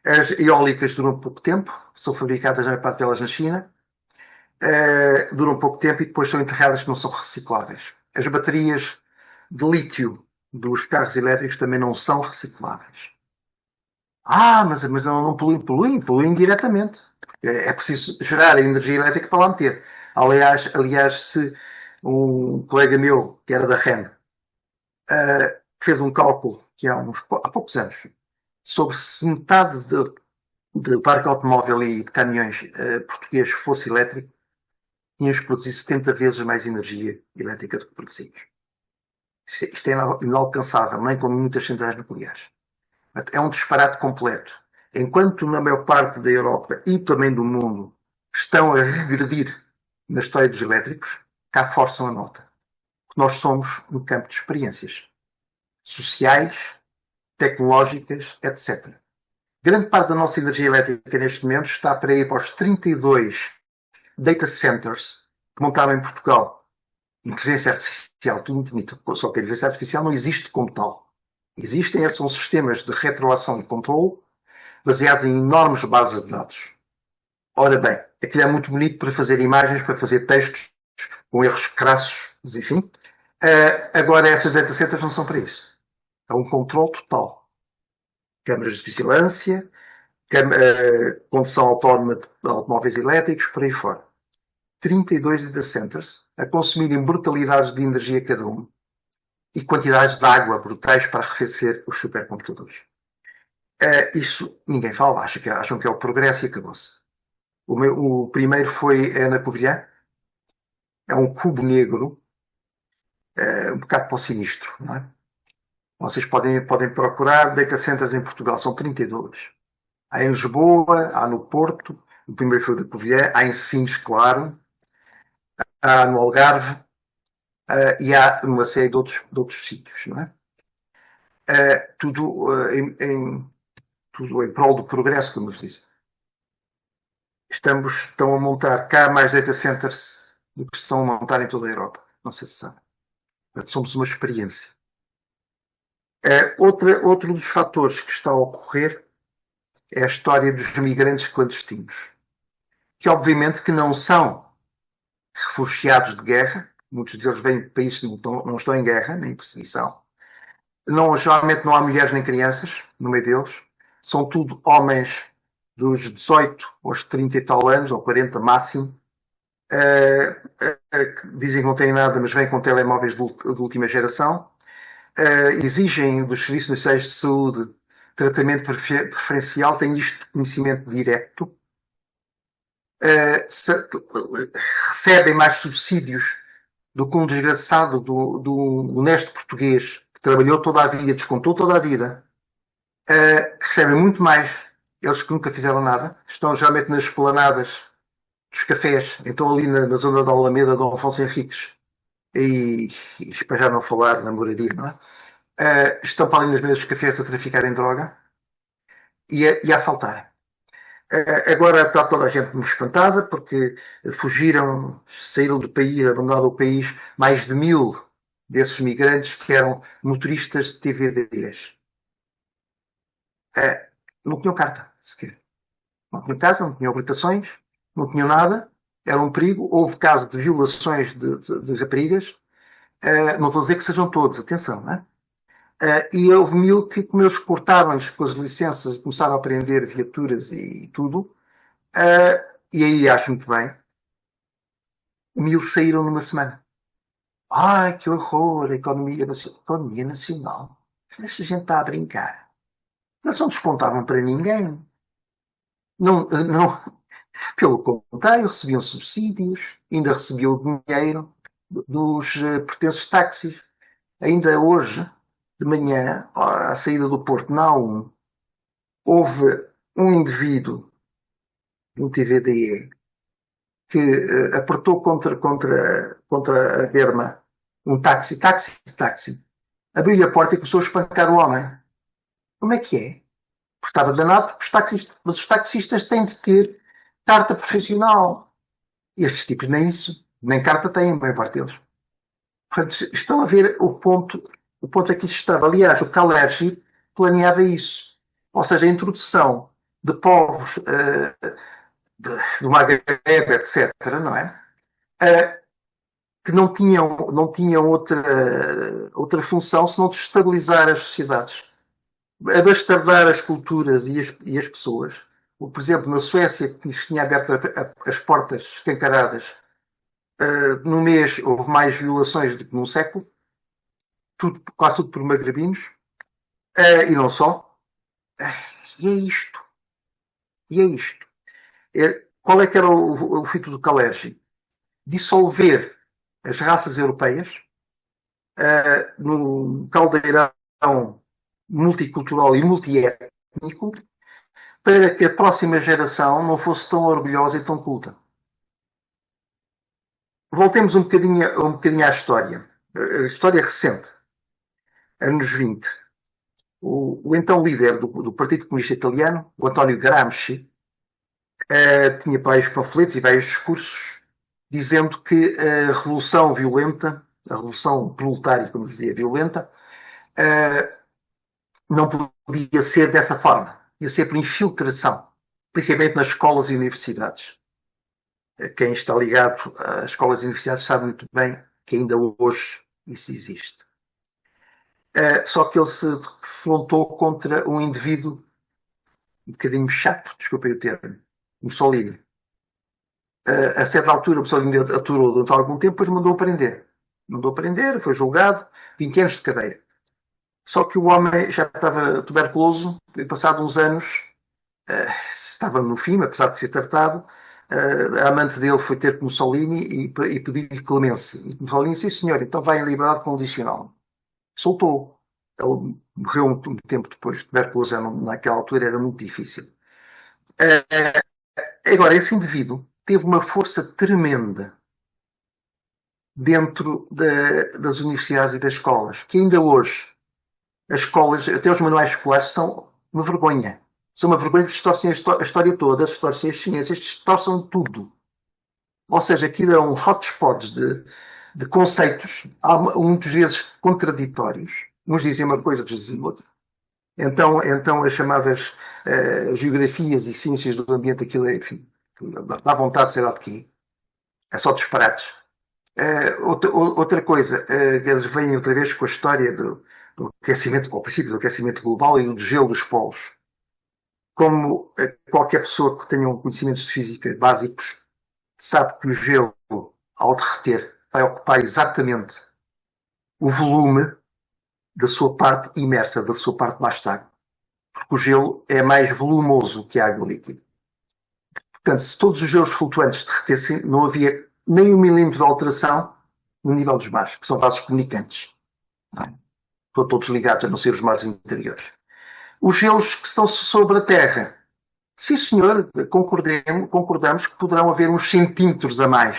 As eólicas duram pouco tempo, são fabricadas na parte delas na China, duram pouco tempo e depois são enterradas, não são recicláveis. As baterias de lítio dos carros elétricos também não são recicláveis. Mas não poluem diretamente. É preciso gerar a energia elétrica para lá meter. Aliás, se um colega meu, que era da REN, fez um cálculo que há poucos anos, sobre se metade do parque automóvel e de caminhões português fosse elétrico, tínhamos que produzir 70 vezes mais energia elétrica do que produzimos. Isto é inalcançável, nem com muitas centrais nucleares. É um disparate completo. Enquanto na maior parte da Europa e também do mundo estão a regredir na história dos elétricos, cá forçam a nota. Nós somos um campo de experiências sociais, tecnológicas, etc. Grande parte da nossa energia elétrica neste momento está para ir para os 32 data centers que montaram em Portugal. Inteligência artificial, tudo muito bonito. Só que a inteligência artificial não existe como tal. Existem, são sistemas de retroação e controle baseados em enormes bases de dados. Ora bem, aquilo é muito bonito para fazer imagens, para fazer textos com erros crassos, mas enfim. Agora, essas data centers não são para isso. É um controle total. Câmaras de vigilância, condução autónoma de automóveis elétricos, por aí fora. 32 data centers a consumirem brutalidades de energia cada um e quantidades de água brutais para arrefecer os supercomputadores. Isso ninguém fala, acham que é o progresso e acabou-se. O primeiro foi na Covilhã. É um cubo negro, um bocado para o sinistro, não é? Vocês podem procurar data centers em Portugal, são 32. Há em Lisboa, há no Porto, o primeiro foi o da Covilhã, há em Sines, claro, há no Algarve, e há numa série de outros sítios, não é? Tudo em prol do progresso, como nos dizem. Estão a montar cá mais data centers do que estão a montar em toda a Europa. Não sei se sabe. Somos uma experiência. Outro dos fatores que está a ocorrer é a história dos migrantes clandestinos, que obviamente que não são refugiados de guerra, muitos deles vêm de países que não estão em guerra, nem em perseguição. Geralmente não há mulheres nem crianças no meio deles, são tudo homens dos 18 aos 30 e tal anos, ou 40 máximo, que dizem que não têm nada, mas vêm com telemóveis de última geração, exigem dos Serviços Nacionais de Saúde tratamento preferencial, têm isto de conhecimento direto, recebem mais subsídios do que um desgraçado do honesto português que trabalhou toda a vida, descontou toda a vida, recebem muito mais, eles que nunca fizeram nada, estão geralmente nas esplanadas dos cafés, então ali na zona da Alameda, Dom Afonso Henriques, e para já não falar na moradia, não é? Estão para ali nas mesas dos cafés a traficarem droga e a assaltarem. Agora está toda a gente muito espantada porque fugiram, saíram do país, abandonaram o país, mais de 1000 desses migrantes que eram motoristas de TVDs. Não tinham carta sequer. Não tinham carta, não tinham habilitações, não tinham nada, era um perigo. Houve casos de violações de raparigas. Não estou a dizer que sejam todos, atenção, não é? E houve 1000 que, como eles cortaram-lhes com as licenças e começaram a prender viaturas e tudo, e aí acho muito bem, 1000 saíram numa semana. Ai, que horror, a economia nacional. Economia nacional. Esta gente está a brincar. Eles não descontavam para ninguém. Não, não, pelo contrário, recebiam subsídios, ainda recebiam dinheiro dos pertences táxis. Ainda hoje, de manhã, à saída do Porto, na A1, houve um indivíduo, um TVDE, que apertou contra a berma um táxi. Abriu-lhe a porta e começou a espancar o homem. Como é que é? Porque estava danado, mas os taxistas têm de ter carta profissional. E estes tipos nem isso, nem carta têm, a maior parte deles. Portanto, estão a ver o ponto aqui estava. Aliás, o Kalergi planeava isso. Ou seja, a introdução de povos do Maghreb, etc., não é? Que não tinham outra função senão desestabilizar as sociedades, abastardar as culturas e as pessoas. Por exemplo, na Suécia, que tinha aberto as portas escancaradas, no mês houve mais violações do que num século, quase tudo por magrebinos, e não só. E é isto. Qual é que era o fito do Kalergi? Dissolver as raças europeias num caldeirão multicultural e multiétnico para que a próxima geração não fosse tão orgulhosa e tão culta. Voltemos um bocadinho à história. A história recente. Anos 20. O então líder do Partido Comunista Italiano, o António Gramsci, tinha vários panfletos e vários discursos dizendo que a revolução violenta, a revolução proletária, como dizia, violenta, não podia ser dessa forma. Ia ser por infiltração, principalmente nas escolas e universidades. Quem está ligado às escolas e universidades sabe muito bem que ainda hoje isso existe. Só que ele se defrontou contra um indivíduo um bocadinho chato, desculpem o termo, Mussolini. A certa altura, Mussolini aturou durante algum tempo, depois mandou prender, foi julgado, 20 anos de cadeia. Só que o homem já estava tuberculoso e, passado uns anos, estava no fim, apesar de ser tratado, a amante dele foi ter com Mussolini e pediu-lhe clemência. E Mussolini disse, sim senhor, então vai em liberdade condicional. Soltou. Ele morreu um tempo depois. Tuberculose naquela altura era muito difícil. Agora, esse indivíduo teve uma força tremenda dentro das universidades e das escolas, que ainda hoje as escolas, até os manuais escolares, são uma vergonha. São uma vergonha que distorcem a história toda, distorcem as ciências, distorcem tudo. Ou seja, aquilo é um hotspot de conceitos, muitas vezes contraditórios. Uns dizem uma coisa, outros dizem outra. Então as chamadas geografias e ciências do ambiente, aquilo é, enfim, dá vontade de ser lá de quê. É só disparates. Outra coisa, eles vêm outra vez com a história do aquecimento, ao princípio do aquecimento global e do gelo dos polos. Como qualquer pessoa que tenha conhecimentos de física básicos sabe que o gelo, ao derreter, vai ocupar exatamente o volume da sua parte imersa, da sua parte mais de água. Porque o gelo é mais volumoso que a água líquida. Portanto, se todos os gelos flutuantes derretessem, não havia nem 1 milímetro de alteração no nível dos mares, que são vasos comunicantes. Estão todos ligados, a não ser os mares interiores. Os gelos que estão sobre a Terra. Sim, senhor, concordamos que poderão haver uns centímetros a mais.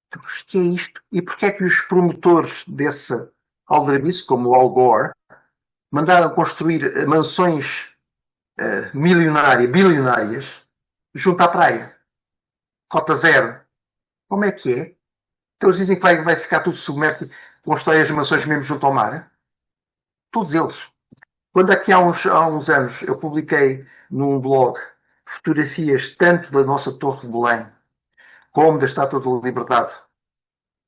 Então, o que é isto? E porquê é que os promotores desse aldrabice, como o Al Gore, mandaram construir mansões bilionárias junto à praia? Cota zero. Como é que é? Então eles dizem que vai ficar tudo submerso, constroem as mansões mesmo junto ao mar. Todos eles. Quando aqui há uns anos eu publiquei num blog fotografias tanto da nossa Torre de Belém como da Estátua da Liberdade.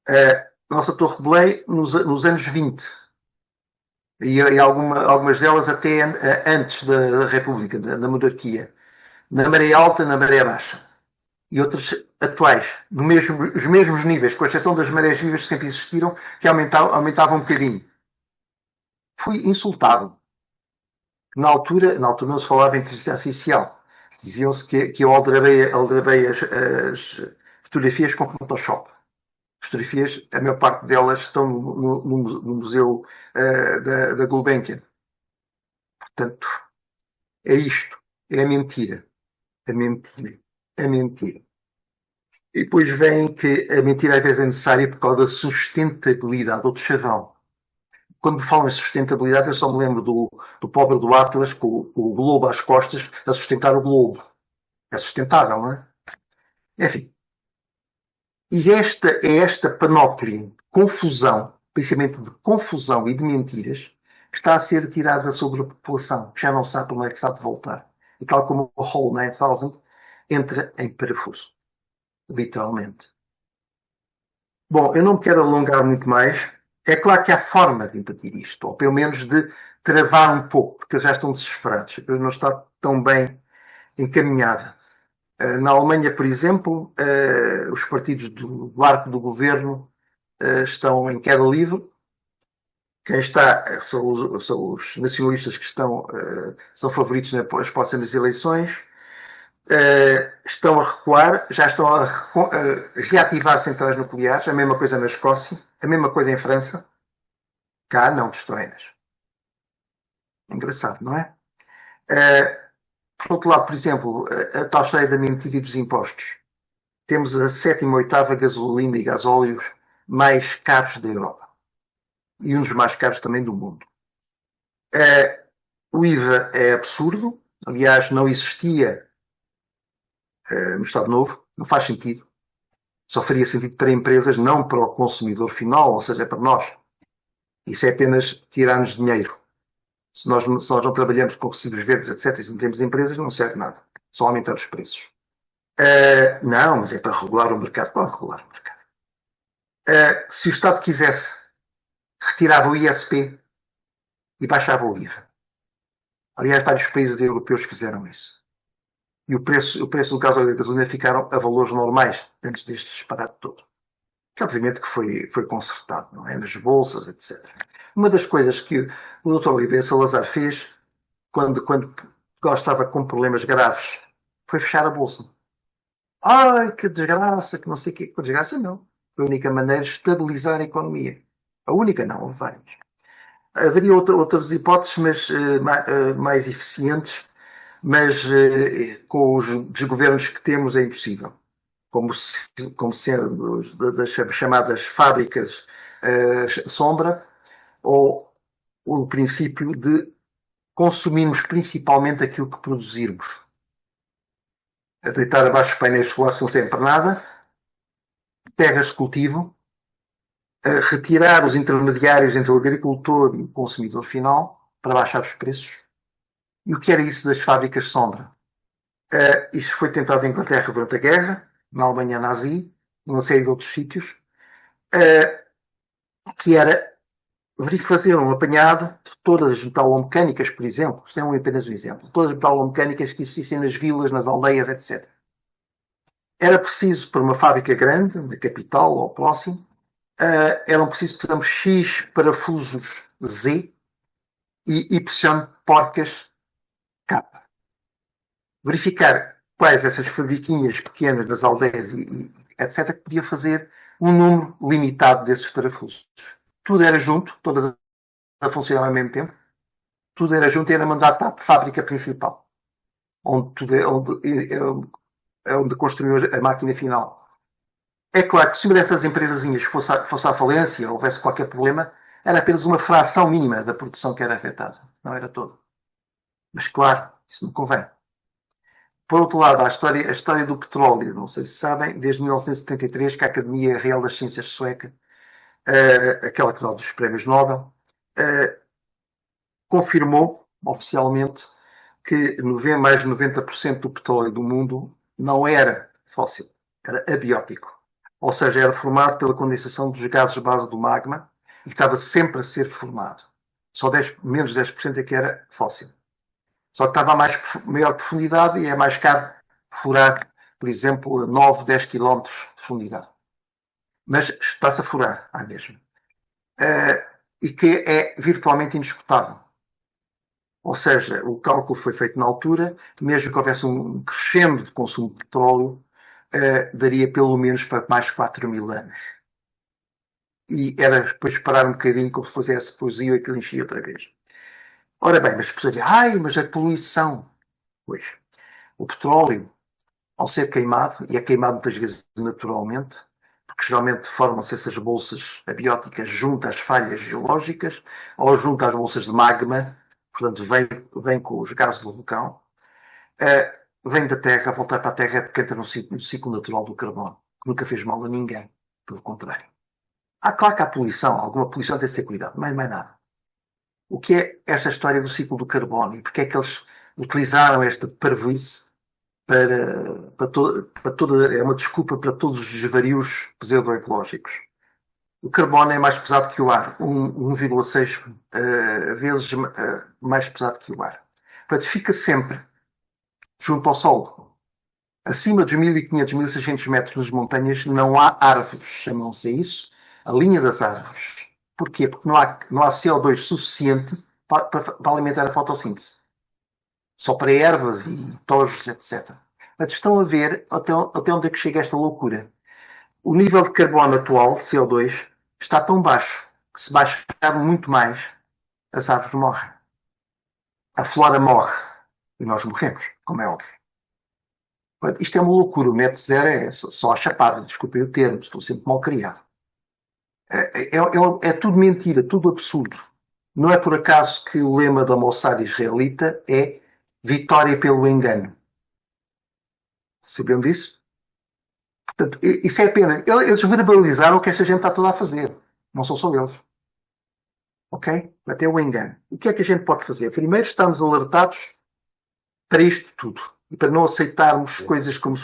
A nossa Torre de Belém, nos anos 20, e algumas delas até antes da República, da monarquia, na maré alta, na maré baixa, e outras atuais, os mesmos níveis, com exceção das marés vivas que sempre existiram, que aumentavam um bocadinho. Fui insultado. Na altura não se falava em inteligência artificial. Diziam-se que eu aldrabei as fotografias com Photoshop. As fotografias, a maior parte delas estão no museu da Gulbenkian. Portanto, é isto. É a mentira. A mentira. A mentira. E depois vem que a mentira às vezes é necessária por causa da sustentabilidade, ou do chavão. Quando me falam em sustentabilidade, eu só me lembro do pobre do Atlas com o globo às costas a sustentar o globo. É sustentável, não é? Enfim. E esta panóplia de confusão, principalmente de confusão e de mentiras, que está a ser tirada sobre a população, que já não sabe como é que sabe voltar. E tal como o Hall 9000 entra em parafuso. Literalmente. Bom, eu não me quero alongar muito mais. É claro que há forma de impedir isto, ou pelo menos de travar um pouco, porque eles já estão desesperados. A coisa não está tão bem encaminhada. Na Alemanha, por exemplo, os partidos do arco do governo estão em queda livre. Quem está são os nacionalistas que são favoritos nas próximas eleições. Estão a recuar, já estão a reativar centrais nucleares, a mesma coisa na Escócia, a mesma coisa em França. Cá não destroem-nas. Engraçado, não é? Por outro lado, por exemplo, a tal história da mentira e dos impostos. Temos a sétima ou oitava gasolina e gasóleos mais caros da Europa. E um dos mais caros também do mundo. O IVA é absurdo. Aliás, não existia no Estado Novo. Não faz sentido. Só faria sentido para empresas, não para o consumidor final, ou seja, para nós. Isso é apenas tirar-nos dinheiro. Se nós não trabalhamos com recibos verdes, etc., e se não temos empresas, não serve nada. Só aumentar os preços. Não, mas é para regular o mercado. Para regular o mercado. Se o Estado quisesse, retirava o ISP e baixava o IVA. Aliás, vários países europeus fizeram isso. E o preço do gás e da gasolina ficaram a valores normais antes deste disparate todo. Que obviamente que foi consertado, não é? Nas bolsas, etc. Uma das coisas que o Dr. Oliveira Salazar fez quando Portugal estava com problemas graves foi fechar a bolsa. Ai, que desgraça, que não sei o quê. Que desgraça não. Foi a única maneira de estabilizar a economia. A única não, houve várias. Haveria outras hipóteses, mas mais eficientes, mas com os desgovernos que temos é impossível. Como sendo das chamadas fábricas sombra, ou o princípio de consumirmos principalmente aquilo que produzirmos. A deitar abaixo os painéis solares não sempre nada, terras de cultivo, a retirar os intermediários entre o agricultor e o consumidor final para baixar os preços. E o que era isso das fábricas sombra? Isto foi tentado em Inglaterra durante a guerra, na Alemanha nazi, numa série de outros sítios, que era fazer um apanhado de todas as metalomecânicas, por exemplo, isto é apenas um exemplo, todas as metalomecânicas que existissem nas vilas, nas aldeias, etc. Era preciso, para uma fábrica grande, na capital ou próximo, eram precisos, por exemplo, X parafusos Z e Y porcas K. Verificar quais essas fabriquinhas pequenas das aldeias e etc. que podia fazer um número limitado desses parafusos. Tudo era junto, todas a funcionar ao mesmo tempo. Tudo era junto e era mandado para a fábrica principal, onde construiu a máquina final. É claro que se uma dessas empresazinhas fosse à falência ou houvesse qualquer problema, era apenas uma fração mínima da produção que era afetada. Não era toda. Mas claro, isso não convém. Por outro lado, a história do petróleo. Não sei se sabem, desde 1973 que a Academia Real das Ciências Sueca, aquela que dá dos prémios Nobel, confirmou oficialmente que mais de 90% do petróleo do mundo não era fóssil, era abiótico. Ou seja, era formado pela condensação dos gases base do magma e estava sempre a ser formado. Só menos de 10% é que era fóssil. Só que estava a maior profundidade e é mais caro furar, por exemplo, 9, 10 km de profundidade. Mas está-se a furar à mesma. E que é virtualmente indiscutável. Ou seja, o cálculo foi feito na altura, mesmo que houvesse um crescendo de consumo de petróleo, daria pelo menos para mais de 4.000 anos. E era depois parar um bocadinho como se fosse poesia e aquilo enchia outra vez. Ora bem, mas as pessoas dizem, mas a poluição. Pois, o petróleo, ao ser queimado, e é queimado muitas vezes naturalmente, porque geralmente formam-se essas bolsas abióticas junto às falhas geológicas ou junto às bolsas de magma, portanto vem com os gases do vulcão, vem da Terra, voltar para a Terra porque entra no ciclo natural do carbono, que nunca fez mal a ninguém, pelo contrário. Claro que há poluição, alguma poluição tem de ter cuidado, mas mais nada. O que é esta história do ciclo do carbono e porque é que eles utilizaram esta parvoíce para toda, é uma desculpa para todos os desvarios pseudoecológicos. O carbono é mais pesado que o ar, 1,6 vezes mais pesado que o ar. Portanto, fica sempre junto ao solo. Acima dos 1.500, 1.600 metros nas montanhas não há árvores, chamam-se isso a linha das árvores. Porquê? Porque não há CO2 suficiente para alimentar a fotossíntese. Só para ervas e tojos, etc. Mas estão a ver até onde é que chega esta loucura. O nível de carbono atual, CO2, está tão baixo que se baixar muito mais, as árvores morrem. A flora morre. E nós morremos, como é óbvio. Isto é uma loucura. O net zero é só a chapada. Desculpem o termo, estou sempre mal criado. É tudo mentira, tudo absurdo. Não é por acaso que o lema da Mossad israelita é vitória pelo engano. Sabiam disso? Portanto, isso é pena. Eles verbalizaram o que esta gente está toda a fazer. Não são só eles. Ok? Até o engano. O que é que a gente pode fazer? Primeiro, estamos alertados para isto tudo. E para não aceitarmos coisas como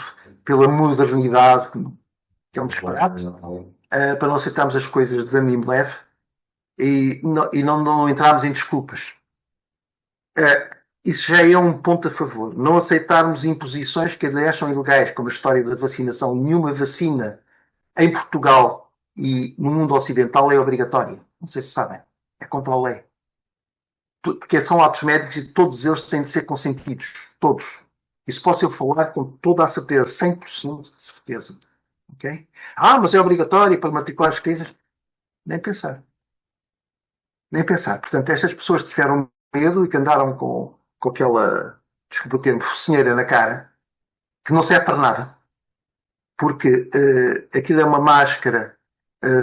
pela modernidade, que é um disparate. Para não aceitarmos as coisas de ânimo leve e não entrarmos em desculpas. Isso já é um ponto a favor. Não aceitarmos imposições que aliás são ilegais, como a história da vacinação. Nenhuma vacina em Portugal e no mundo ocidental é obrigatória. Não sei se sabem. É contra a lei. Porque são atos médicos e todos eles têm de ser consentidos. Todos. Isso posso eu falar com toda a certeza, 100% de certeza. Okay? Mas é obrigatório para matricular as crianças. Nem pensar. Nem pensar. Portanto, estas pessoas que tiveram medo e que andaram com aquela, desculpa o termo, focinheira na cara, que não serve para nada. Porque aquilo é uma máscara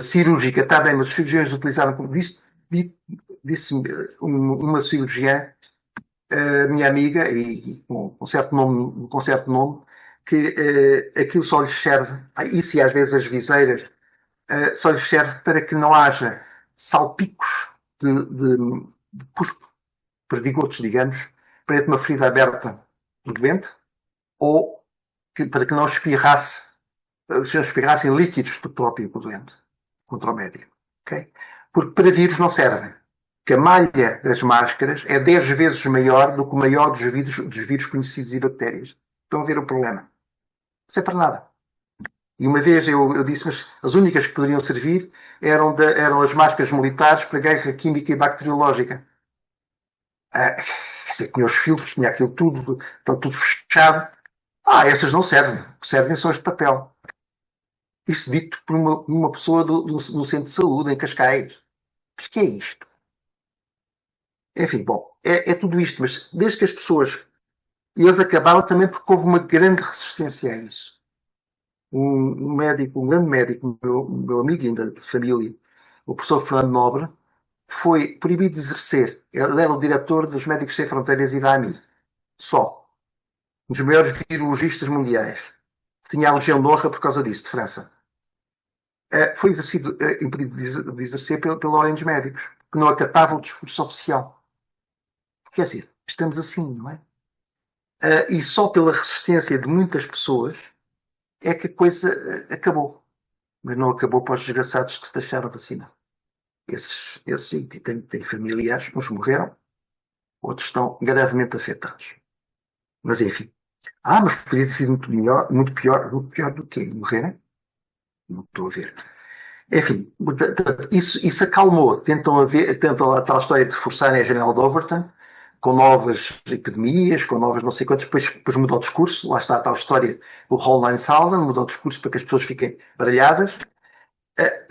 cirúrgica, está bem, mas os cirurgiões utilizaram, como disse uma cirurgiã, minha amiga, e com certo nome, que aquilo só lhes serve, isso e às vezes as viseiras, só lhes serve para que não haja salpicos de cuspo, perdigotos, digamos, para uma ferida aberta do doente, ou para que não espirrassem líquidos do próprio doente contra o médico. Okay? Porque para vírus não servem. Que a malha das máscaras é 10 vezes maior do que o maior dos vírus conhecidos e bactérias. Estão a ver o problema? Isso é para nada. E uma vez eu disse, mas as únicas que poderiam servir eram as máscaras militares para guerra química e bacteriológica. Quer dizer, tinha os filtros, tinha aquilo tudo, está tudo fechado. Essas não servem. O que servem são as de papel. Isso dito por uma pessoa no centro de saúde, em Cascais. Mas que é isto? Enfim, bom, é tudo isto, mas desde que as pessoas... Eles acabaram também porque houve uma grande resistência a isso. Um grande médico, meu amigo ainda de família, o professor Fernando Nobre, foi proibido de exercer. Ele era o diretor dos Médicos Sem Fronteiras e da AMI. Só. Um dos maiores virologistas mundiais. Tinha a Legião de Honra por causa disso, de França. Foi impedido de exercer pela Ordem dos Médicos, que não acatava o discurso oficial. Quer dizer, estamos assim, não é? E só pela resistência de muitas pessoas é que a coisa acabou. Mas não acabou para os desgraçados que se deixaram vacinar. Esses têm familiares, uns morreram, outros estão gravemente afetados. Mas enfim. Mas podia ter sido muito pior do que morrerem. Não estou a ver. Enfim, isso acalmou. Tentam lá a tal história de forçarem a janela de Overton, com novas epidemias, com novas não sei quantas, depois mudou o discurso. Lá está a tal história do Hall 9000, mudou o discurso para que as pessoas fiquem baralhadas.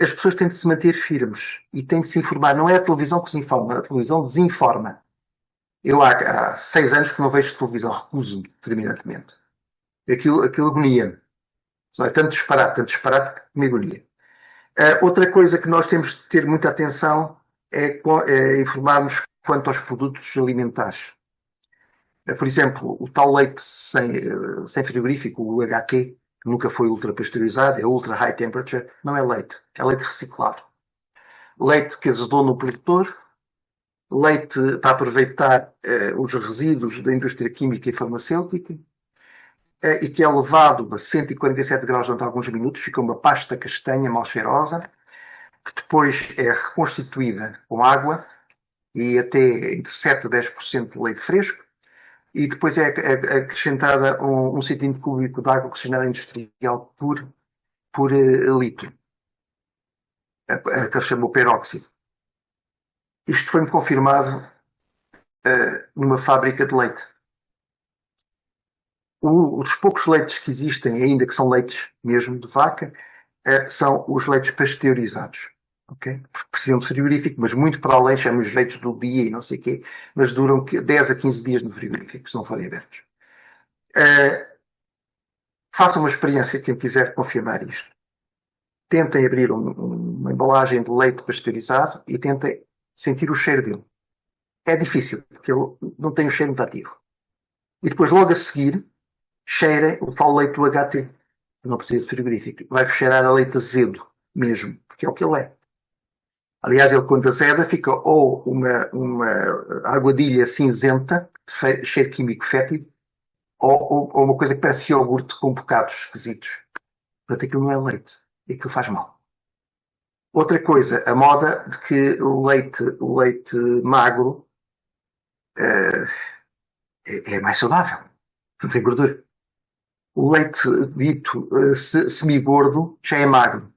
As pessoas têm de se manter firmes e têm de se informar. Não é a televisão que se informa, a televisão desinforma. Eu há 6 anos que não vejo televisão, recuso-me terminantemente. Aquilo agonia-me. Só é tanto disparate que me agonia. Outra coisa que nós temos de ter muita atenção é informarmos quanto aos produtos alimentares. Por exemplo, o tal leite sem frigorífico, o HQ, que nunca foi ultrapasteurizado, é ultra high temperature, não é leite reciclado. Leite que azedou no produtor, leite para aproveitar os resíduos da indústria química e farmacêutica, e que é levado a 147 graus durante alguns minutos, fica uma pasta castanha mal cheirosa, que depois é reconstituída com água e até entre 7 a 10% de leite fresco, e depois é acrescentada um centímetro cúbico de água oxigenada industrial por litro, que ele chamou peróxido. Isto foi-me confirmado numa fábrica de leite. Os poucos leites que existem ainda, que são leites mesmo de vaca, são os leites pasteurizados. Okay? Precisam de frigorífico, mas muito para além, chamamos leites do dia e não sei o quê, mas duram 10 a 15 dias no frigorífico, se não forem abertos. Façam uma experiência, quem quiser confirmar isto. Tentem abrir uma embalagem de leite pasteurizado e tentem sentir o cheiro dele. É difícil, porque ele não tem um cheiro muito ativo. E depois, logo a seguir, cheirem o tal leite do HT. Não precisa de frigorífico. Vai cheirar a leite azedo mesmo, porque é o que ele é. Aliás, ele quando azeda fica ou uma aguadilha cinzenta, de cheiro químico fétido, ou uma coisa que parece iogurte com bocados esquisitos. Portanto, aquilo não é leite. E aquilo faz mal. Outra coisa, a moda de que o leite magro é mais saudável. Não tem gordura. O leite dito semigordo já é magro.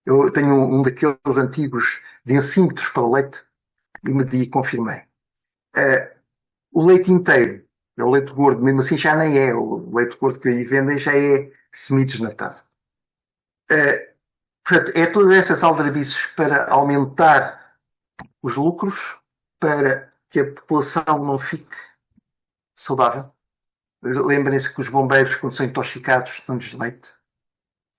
Eu tenho um daqueles antigos densímetros para o leite e medi e confirmei. O leite inteiro, é o leite gordo, mesmo assim já nem é. O leite gordo que aí vendem já é semi-desnatado. Portanto, é todas estas aldrabices para aumentar os lucros, para que a população não fique saudável. Lembrem-se que os bombeiros, quando são intoxicados, dão-lhes leite.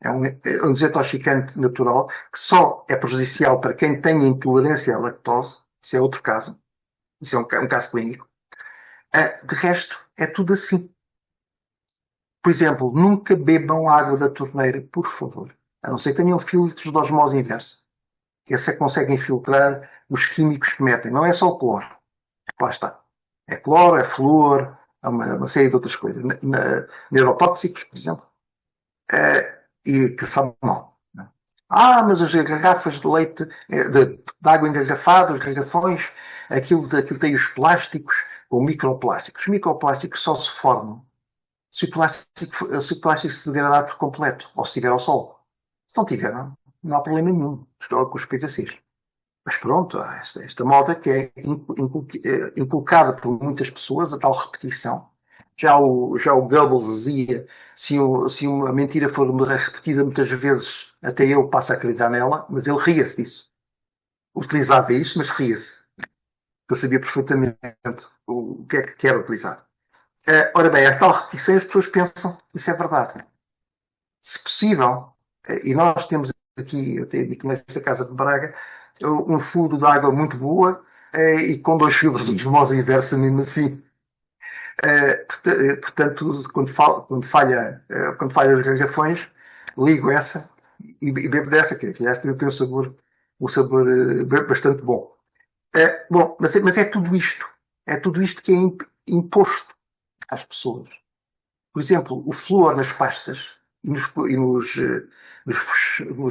É um desintoxicante natural que só é prejudicial para quem tem intolerância à lactose. Isso é outro caso. Isso é um caso clínico. De resto, é tudo assim. Por exemplo, nunca bebam água da torneira, por favor. A não ser que tenham filtros de osmose inversa. Esse é que conseguem filtrar os químicos que metem. Não é só o cloro. Lá está. É cloro, é flúor, há uma série de outras coisas. Neurotóxicos, por exemplo. E que sabem mal. Mas as garrafas de leite, de água engarrafada, os garrafões, aquilo tem os plásticos, ou microplásticos. Os microplásticos só se formam se o plástico se degradar por completo, ou se estiver ao sol. Se não tiver, não há problema nenhum com os PVCs. Mas pronto, há esta moda que é inculcada por muitas pessoas, a tal repetição. Já o Goebbels dizia, se uma mentira for repetida muitas vezes, até eu passo a acreditar nela, mas ele ria-se disso. Utilizava isso, mas ria-se. Ele sabia perfeitamente o que é que era utilizado. Ora bem, a tal repetição as pessoas pensam que isso é verdade. Se possível, e nós temos aqui, eu tenho aqui nesta casa de Braga, um furo de água muito boa e com 2 filtros de osmose inversa mesmo assim. Portanto, quando falha os garrafões, ligo essa e bebo dessa, que aliás tem um sabor bastante bom. Bom, mas é tudo isto. É tudo isto que é imposto às pessoas. Por exemplo, o flúor nas pastas e nos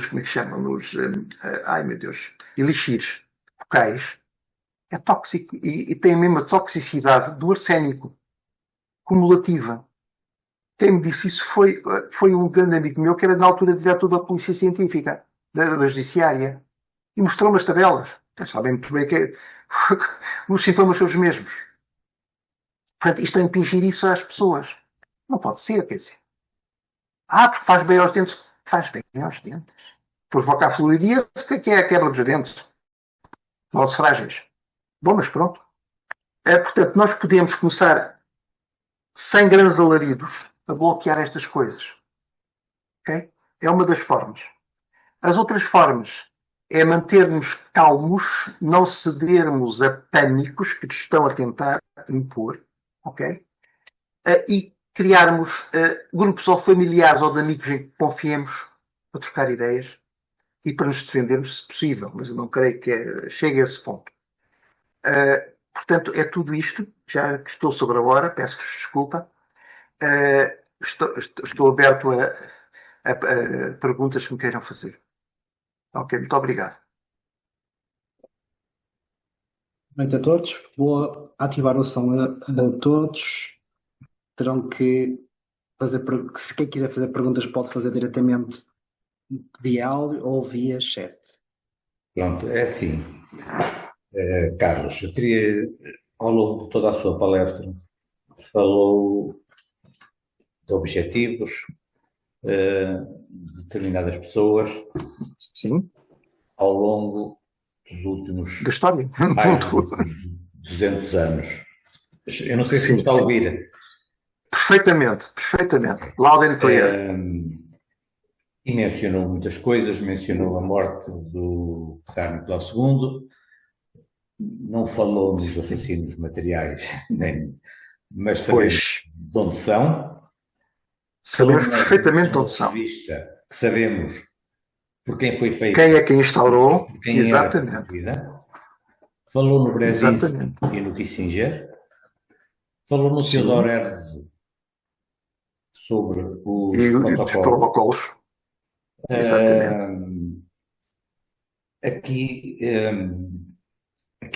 como é que chamam? Ai meu Deus. elixires focais, é tóxico e tem a mesma toxicidade do arsénico, cumulativa. Quem me disse isso foi um grande amigo meu que era na altura diretor da Polícia Científica, da Judiciária, e mostrou-me as tabelas. Vocês sabem muito bem que os sintomas são os mesmos. Portanto, isto é impingir isso às pessoas. Não pode ser, quer dizer. Porque faz bem aos dentes. Faz bem aos dentes. Provoca a fluoridíase, que é a quebra dos dentes. Ossos frágeis. Bom, mas pronto. Portanto, nós podemos começar, sem grandes alaridos, a bloquear estas coisas. Ok? É uma das formas. As outras formas é mantermos calmos, não cedermos a pânicos que estão a tentar impor, ok? E criarmos grupos ou familiares ou de amigos em que confiemos para trocar ideias e para nos defendermos, se possível, mas eu não creio que chegue a esse ponto. Portanto, é tudo isto. Já que estou sobre a hora, peço-vos desculpa. Estou aberto a perguntas que me queiram fazer. Ok, muito obrigado. Boa noite a todos. Vou ativar o som a todos. Terão que fazer, se quem quiser fazer perguntas pode fazer diretamente via áudio ou via chat. Pronto, é assim. Carlos, eu queria, ao longo de toda a sua palestra, falou de objetivos de determinadas pessoas. Sim. Ao longo dos últimos da história. mais de 200 anos. Eu não sei se me está a ouvir. Perfeitamente. Loud and clear. E mencionou muitas coisas, mencionou a morte do Tsar Nicolau II, não falou nos assassinos materiais, mas sabemos de onde são. Sabemos perfeitamente de onde são. Sabemos por quem foi feito. Quem é que instaurou. Quem exatamente. Falou no Brzezinski e no Kissinger. Falou no Theodor Herzl sobre os protocolos. Exatamente. Aqui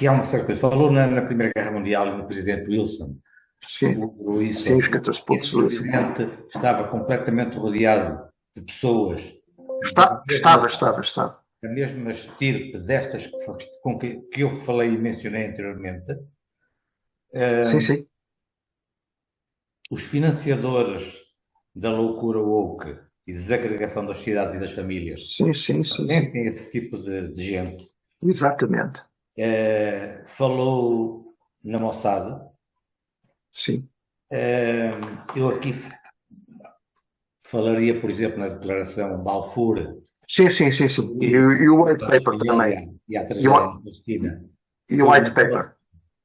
há uma certa coisa. Falou na Primeira Guerra Mundial no presidente Wilson. Sim, os 14 pontos do Wilson. O presidente estava completamente rodeado de pessoas. Estava. A mesma estirpe destas com que eu falei e mencionei anteriormente. Sim. Os financiadores da loucura woke e desagregação das cidades e das famílias. Sim. Pertencem a esse tipo de gente. Exatamente. Falou na Mossad. Sim. Eu aqui falaria, por exemplo, na declaração Balfour. Sim. E o White Paper também. E a tragédia na Palestina. E o White Paper.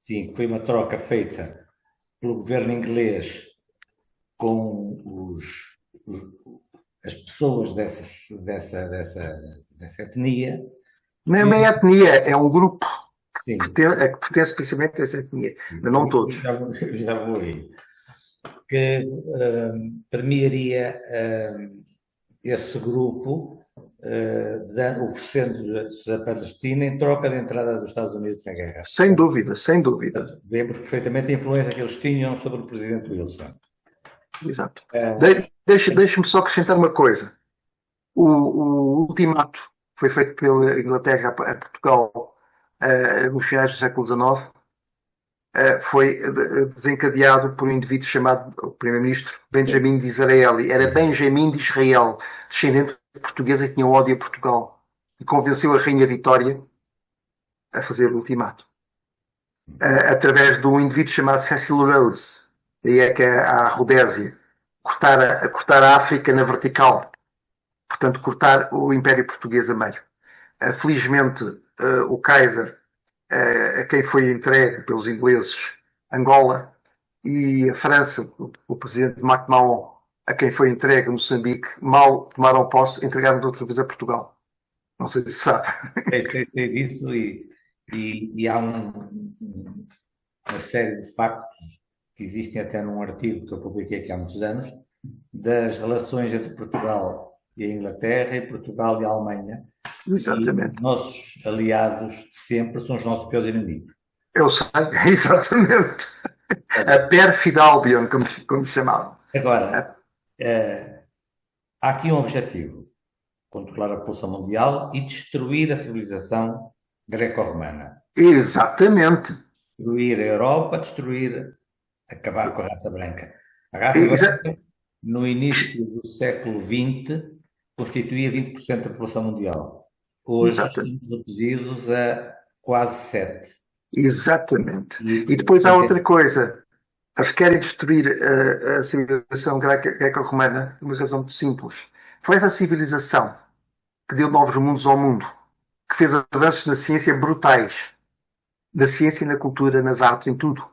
Sim, que foi uma troca feita pelo governo inglês com as pessoas dessa etnia. Não é uma etnia, é um grupo que pertence principalmente a essa etnia, mas não todos. Já vou aí. Que premiaria esse grupo oferecendo-se a Palestina em troca da entrada dos Estados Unidos na guerra. Sem dúvida. Portanto, vemos perfeitamente a influência que eles tinham sobre o presidente Wilson. Exato. Deixe-me só acrescentar uma coisa. O ultimato foi feito pela Inglaterra a Portugal nos finais do século XIX. Foi desencadeado por um indivíduo chamado o primeiro-ministro Benjamin Disraeli. Era Benjamin de Israel, descendente portuguesa que tinha ódio a Portugal. E convenceu a Rainha Vitória a fazer o ultimato. Através de um indivíduo chamado Cecil Rhodes. Daí é que há a Rodésia. Cortar a África na vertical. Portanto, cortar o Império Português a meio. Felizmente, o Kaiser, a quem foi entregue pelos ingleses Angola, e a França, o presidente MacMahon, a quem foi entregue Moçambique, mal tomaram posse, entregaram outra vez a Portugal. Não sei se sabe. Sei disso e há uma série de factos que existem até num artigo que eu publiquei aqui há muitos anos, das relações entre Portugal e a Inglaterra e Portugal e a Alemanha, E Exatamente. nossos aliados de sempre são os nossos piores inimigos. Eu sei, exatamente. A pérfida Albion, como chamavam. Agora, há aqui um objetivo: controlar a população mundial e destruir a civilização greco-romana. Exatamente. Destruir a Europa, acabar com a raça branca. A raça branca, no início do século XX, constituía 20% da população mundial. Hoje estamos reduzidos a quase 7%. Exatamente. E depois há outra coisa. Eles querem destruir a civilização greco-romana por uma razão muito simples. Foi essa civilização que deu novos mundos ao mundo, que fez avanços na ciência brutais. Na ciência, na cultura, nas artes, em tudo.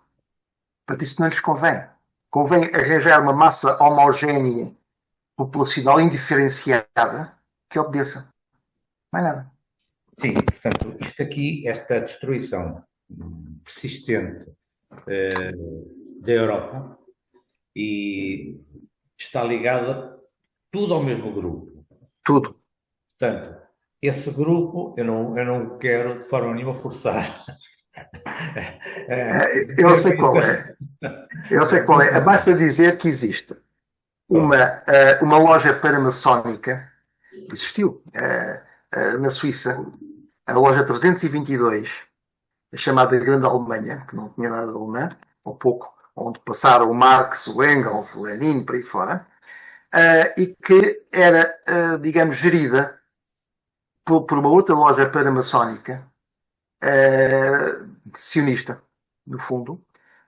Para isso não lhes convém. Convém arranjar uma massa homogénea, populacional, indiferenciada, que obedeça. Mais nada. Sim, portanto, isto aqui, esta destruição persistente da Europa e está ligada tudo ao mesmo grupo. Tudo. Portanto, esse grupo eu não quero de forma nenhuma forçar. Eu sei qual é. Eu sei qual é. Basta dizer que existe uma loja paramaçónica que existiu na Suíça, a loja 322, chamada Grande Alemanha, que não tinha nada de alemã, ou pouco, onde passaram o Marx, o Engels, o Lenin, por aí fora, e que era, digamos, gerida por uma outra loja paramaçónica, sionista, no fundo,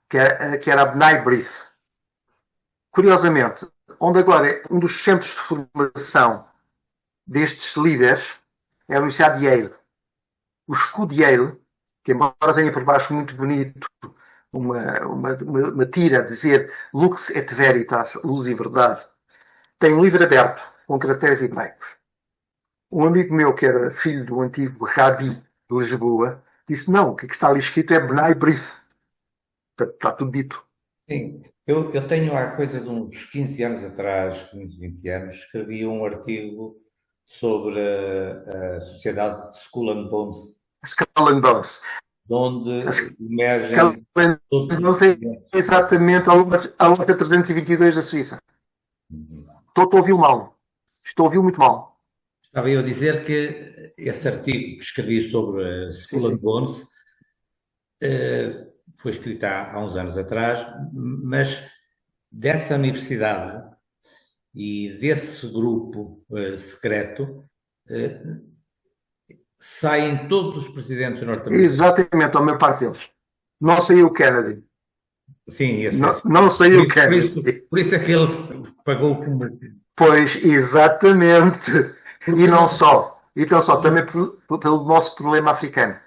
que era a B'nai B'rith. Curiosamente, onde agora é um dos centros de formação destes líderes é a Universidade de Yale. O escudo de Yale, que embora tenha por baixo muito bonito uma tira a dizer Lux et Veritas, luz e verdade, tem um livro aberto com caracteres hebraicos. Um amigo meu, que era filho do antigo Rabi de Lisboa, disse: não, o que está ali escrito é B'nai B'rith. Está tudo dito. Sim, eu tenho há coisa de uns 15 anos atrás, 15, 20 anos, escrevi um artigo sobre a sociedade de Skull and Bones, Skull and Bones. onde emergem todos é exatamente a loja 322 da Suíça. Estou a ouvir mal. Estou a ouvir muito mal. Estava eu a dizer que esse artigo que escrevi sobre Skull and Bones foi escrito há uns anos atrás, mas dessa universidade e desse grupo secreto saem todos os presidentes norte-americanos. Exatamente, a maior parte deles. Não saiu o Kennedy. Sim, não saiu o Kennedy. Por isso é que ele pagou como... Pois, exatamente. E não só. Também pelo nosso problema africano.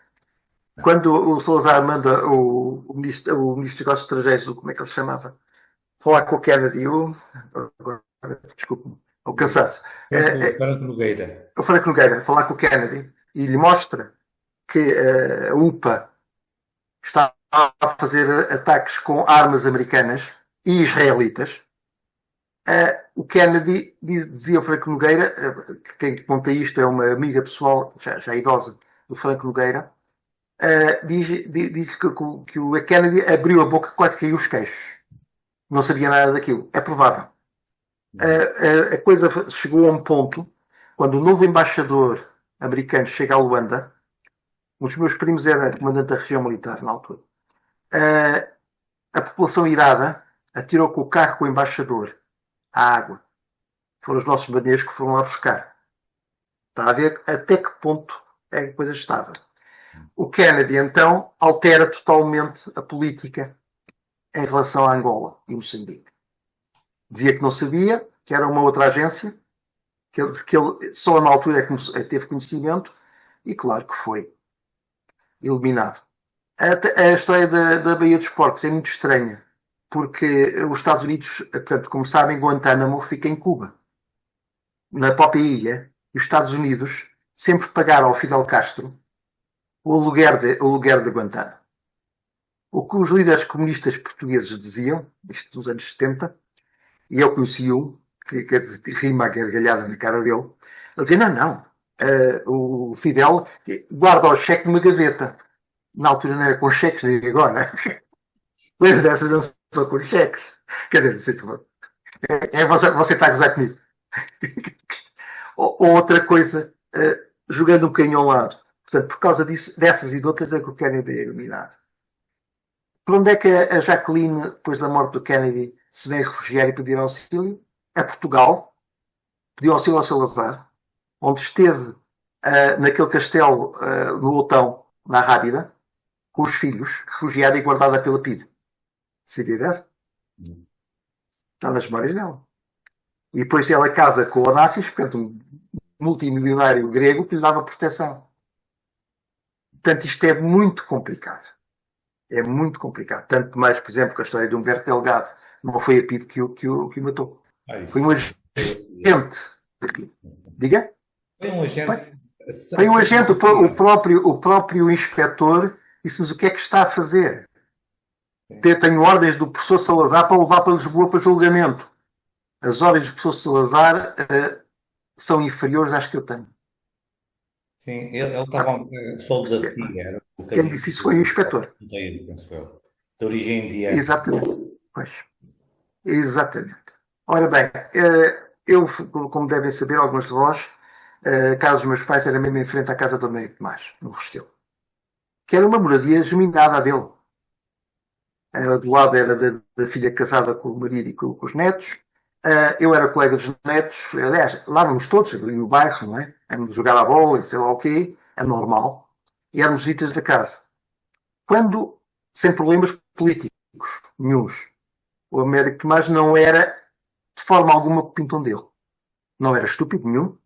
Quando o Salazar manda o ministro dos Negócios Estrangeiros, como é que ele se chamava? Falar com o Kennedy, desculpe-me, o cansaço. O Franco Nogueira. O Franco Nogueira, falar com o Kennedy e lhe mostra que a UPA está a fazer ataques com armas americanas e israelitas. O Kennedy dizia ao Franco Nogueira, quem conta isto é uma amiga pessoal, já idosa, do Franco Nogueira, diz que o Kennedy abriu a boca, quase caiu os queixos. Não sabia nada daquilo. É provável. A coisa chegou a um ponto, quando o novo embaixador americano chega a Luanda, um dos meus primos era comandante da região militar na altura, a população irada atirou com o carro com o embaixador à água. Foram os nossos marinheiros que foram lá buscar. Está a ver até que ponto a coisa estava. O Kennedy, então, altera totalmente a política em relação a Angola e Moçambique. Dizia que não sabia, que era uma outra agência, que ele só na altura teve conhecimento, e claro que foi eliminado. A história da Baía dos Porcos é muito estranha, porque os Estados Unidos, portanto, como sabem, Guantánamo fica em Cuba, na própria ilha, e os Estados Unidos sempre pagaram ao Fidel Castro o aluguer de Guantánamo. O que os líderes comunistas portugueses diziam, isto nos anos 70, e eu conheci um, que rima a gargalhada na cara dele, ele dizia, não, o Fidel guarda o cheque numa gaveta. Na altura não era com cheques, nem agora. Coisas dessas não são com cheques. Quer dizer, você está a gozar comigo. Ou outra coisa, jogando um bocadinho ao lado. Portanto, por causa dessas e de outras é que o Kennedy é eliminado. Por onde é que a Jacqueline, depois da morte do Kennedy, se vem refugiar e pedir auxílio? A Portugal. Pediu auxílio ao Salazar, onde esteve naquele castelo no Otão, na Rábida, com os filhos, refugiada e guardada pela PIDE. Sabia dessa? Está nas memórias dela. E depois ela casa com o Onassis, portanto, um multimilionário grego que lhe dava proteção. Portanto, isto é muito complicado. É muito complicado. Tanto mais, por exemplo, que a história de Humberto Delgado não foi a PIDE que o matou. Foi um agente da PIDE. Diga? Foi um agente. Foi um agente, o próprio inspetor disse-nos o que é que está a fazer. Tenho ordens do professor Salazar para levar para Lisboa para julgamento. As ordens do professor Salazar são inferiores às que eu tenho. Sim, ele estava só da CIA. Quem disse isso foi o inspetor. De origem indiana. Exatamente. Pois. Exatamente. Ora bem, eu, como devem saber alguns de vós, a casa dos meus pais era mesmo em frente à casa do Meio Tomás, no Restelo. Que era uma moradia geminada dele. Do lado era da filha casada com o marido e com os netos. Eu era colega dos netos. Aliás, lá vamos todos, ali no bairro, não é? Éramos jogar a bola e sei lá o quê. É normal. E éramos visitas da casa. Quando, sem problemas políticos, nenhuns, o Américo Tomás não era, de forma alguma, pintão dele. Não era estúpido nenhum.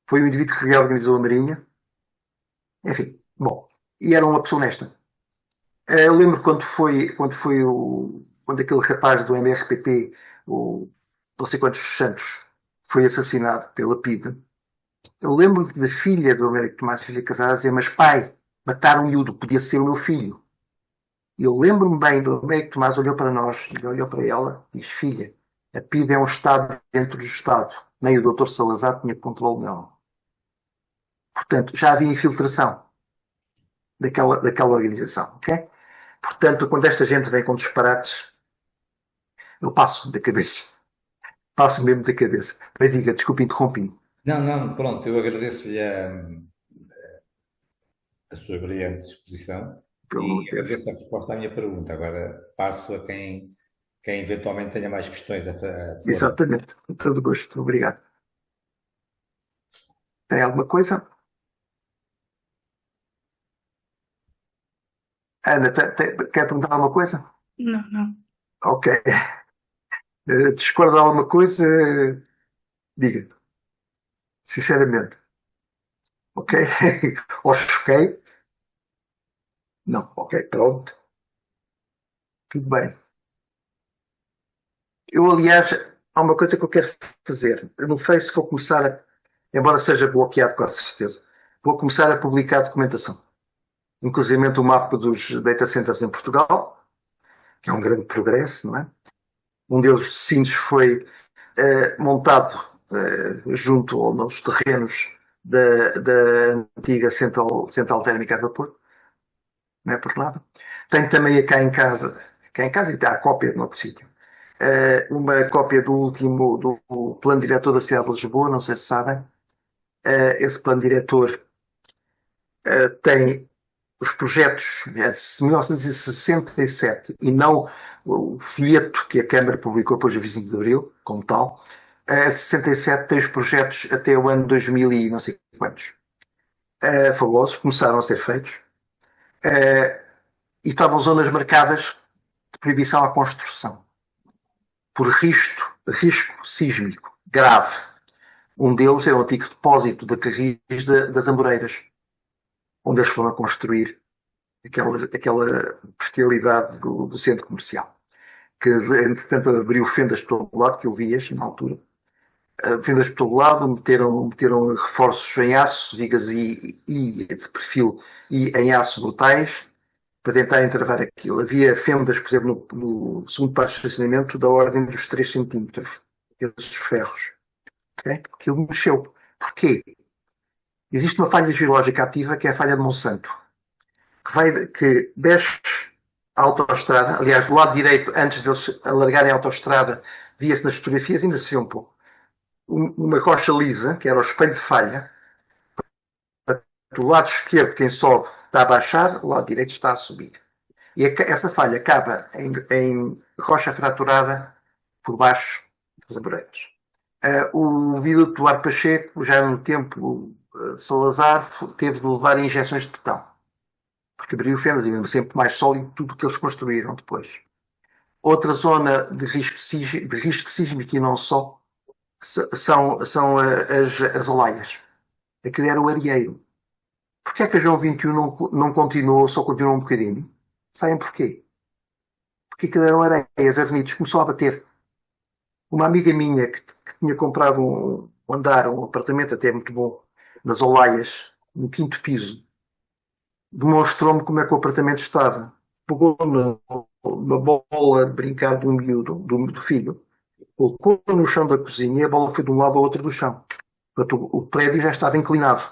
Foi o indivíduo que reorganizou a Marinha. Enfim, bom. E era uma pessoa honesta. Eu lembro quando aquele rapaz do MRPP, o não sei quantos Santos, foi assassinado pela PIDE. Eu lembro da filha do Américo Tomás, filha casada, a dizer: mas pai, mataram um miúdo, podia ser o meu filho. E eu lembro-me bem do Américo Tomás, olhou para nós, olhou para ela e disse: filha, a PIDE é um Estado dentro do Estado. Nem o Dr. Salazar tinha controle nela. Portanto, já havia infiltração daquela organização, ok? Portanto, quando esta gente vem com disparates, eu passo da cabeça. Passo mesmo da cabeça. Mas diga, desculpe, interrompi. Não, pronto, eu agradeço-lhe a sua brilhante exposição e agradeço a resposta à minha pergunta. Agora passo a quem eventualmente tenha mais questões a fazer. Exatamente, com todo gosto. Obrigado. Tem alguma coisa? Ana, quer perguntar alguma coisa? Não. Ok. Discorda de alguma coisa? Diga. Sinceramente. Ok? Ou choquei? Não. Ok, pronto. Tudo bem. Eu, aliás, há uma coisa que eu quero fazer. Eu no Face vou começar embora seja bloqueado com certeza, vou começar a publicar documentação. Inclusive o mapa dos data centers em Portugal, que é um grande progresso, não é? Um deles, de Sines, foi montado junto aos terrenos da antiga central térmica a vapor. Não é por nada. Tenho também cá em casa e está a cópia de outro sítio. Uma cópia do último do plano diretor da cidade de Lisboa, não sei se sabem. Esse plano diretor tem os projetos de 1967 e não o folheto que a Câmara publicou depois do 25 de Abril, como tal. A 67 tem os projetos até o ano 2000 e não sei quantos. Fabulosos, começaram a ser feitos. E estavam zonas marcadas de proibição à construção. Por risco sísmico grave. Um deles é o antigo depósito de carris das Amoreiras, onde eles foram construir aquela bestialidade do centro comercial. Que, entretanto, abriu fendas por todo lado, que eu vias na altura. Fendas por todo lado, meteram reforços em aço, vigas e de perfil e em aço brutais, para tentar entravar aquilo. Havia fendas, por exemplo, no segundo par de estacionamento, da ordem dos 3 centímetros, esses ferros. Okay? Aquilo mexeu. Porquê? existe uma falha geológica ativa, que é a falha de Monsanto, que desce a autoestrada. Aliás, do lado direito, antes deles alargarem a autoestrada, via-se nas fotografias, ainda se vê um pouco, uma rocha lisa, que era o espelho de falha. Do lado esquerdo, quem sobe está a baixar, o lado direito está a subir. E essa falha acaba em rocha fraturada por baixo das amoreiras. O viaduto do Ar Pacheco, já no tempo de Salazar, teve de levar injeções de betão, porque abriu fendas e mesmo sempre mais sólido tudo o que eles construíram depois. Outra zona de risco sísmico e não só são as Olaias. Aquilo era o areeiro. Porquê é que a João 21 não continuou, só continuou um bocadinho? Sabem porquê? Porque aquilo eram areias, avenidas, começou a bater. Uma amiga minha que tinha comprado um andar, um apartamento até muito bom, nas Olaias, no 5º piso, demonstrou-me como é que o apartamento estava. Pegou numa bola de brincar do miúdo, do filho, colocou no chão da cozinha e a bola foi de um lado ao outro do chão. Portanto, o prédio já estava inclinado.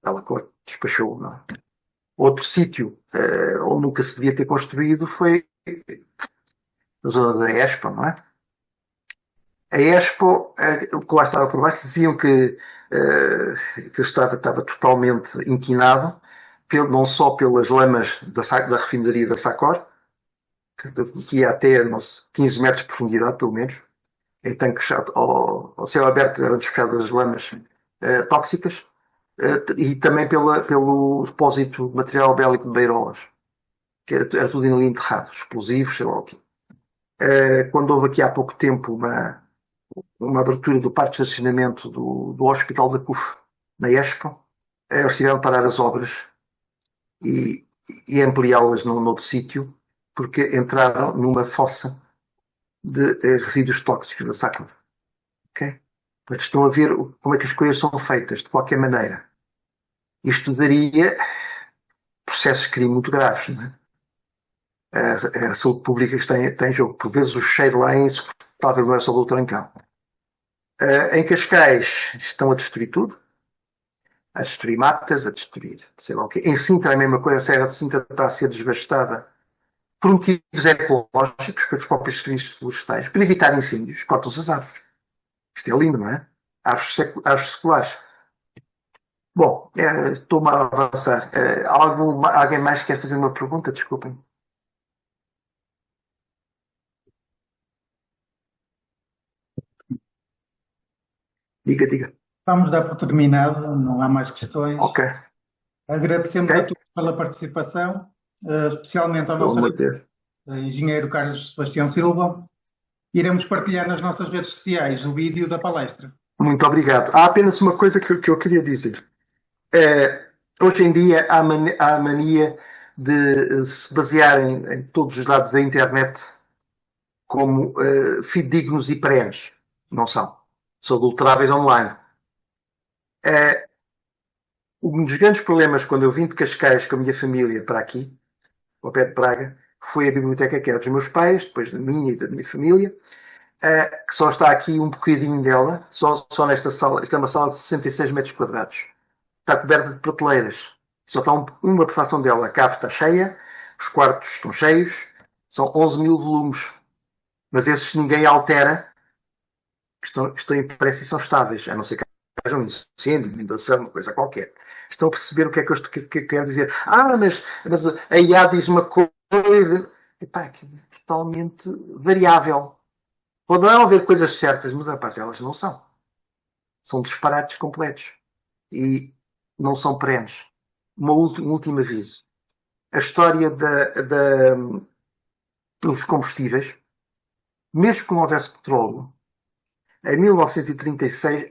Ela despachou, não é? Outro sítio onde nunca se devia ter construído foi a zona da Expo, não é? A Expo, o que lá estava por baixo, diziam que estava totalmente inquinado, não só pelas lamas da refinaria da Sacor, que ia até 15 metros de profundidade, pelo menos, em tanques ao céu aberto eram despejadas as lamas tóxicas, e também pelo depósito de material bélico de Beirolas, que era tudo ali enterrado, explosivos, sei lá o quê. Quando houve aqui há pouco tempo uma abertura do parque de estacionamento do Hospital da CUF, na Expo, eles tiveram de parar as obras e ampliá-las num outro sítio, porque entraram numa fossa de resíduos tóxicos da Sacor. Okay? Mas estão a ver como é que as coisas são feitas, de qualquer maneira. Isto daria processos de crime muito graves, não é? A saúde pública está em jogo. Por vezes o cheiro lá é insuportável, não é só do Trancão. Em Cascais estão a destruir tudo. A destruir matas, a destruir sei lá o quê. Em Sintra é a mesma coisa. A Serra de Sintra está a ser devastada por motivos ecológicos, pelos próprios serviços florestais, para evitar incêndios. Cortam-se as árvores. Isto é lindo, não é? Árvores seculares. Bom, estou-me a avançar. Alguém mais quer fazer uma pergunta? Desculpem. Diga. Vamos dar por terminado, não há mais questões. Ok. Agradecemos Ok. a todos pela participação, especialmente ao Pelo nosso amor de Deus. engenheiro Carlos Sebastião Silva. Iremos partilhar nas nossas redes sociais o vídeo da palestra. Muito obrigado. Há apenas uma coisa que eu queria dizer. Hoje em dia há a mania de se basearem em todos os dados da internet como fidedignos e perenes. Não são. São adulteráveis online. Um dos grandes problemas quando eu vim de Cascais com a minha família para aqui, ao pé de Praga, foi a biblioteca que era dos meus pais, depois da minha e da minha família, que só está aqui um bocadinho dela, só nesta sala. Isto é uma sala de 66 metros quadrados. Está coberta de prateleiras. Só está uma fração dela. A cave está cheia, os quartos estão cheios, são 11.000 volumes. Mas esses ninguém altera, estão impressos e são estáveis, a não ser que haja um incêndio, uma inundação, uma coisa qualquer. Estão a perceber o que é que eu quero dizer? Mas a IA diz uma coisa. Epá, que é totalmente variável. Pode não haver coisas certas, mas a parte delas não são. São disparates completos. E não são perenes. Um último aviso. A história dos combustíveis, mesmo que não houvesse petróleo, em 1936,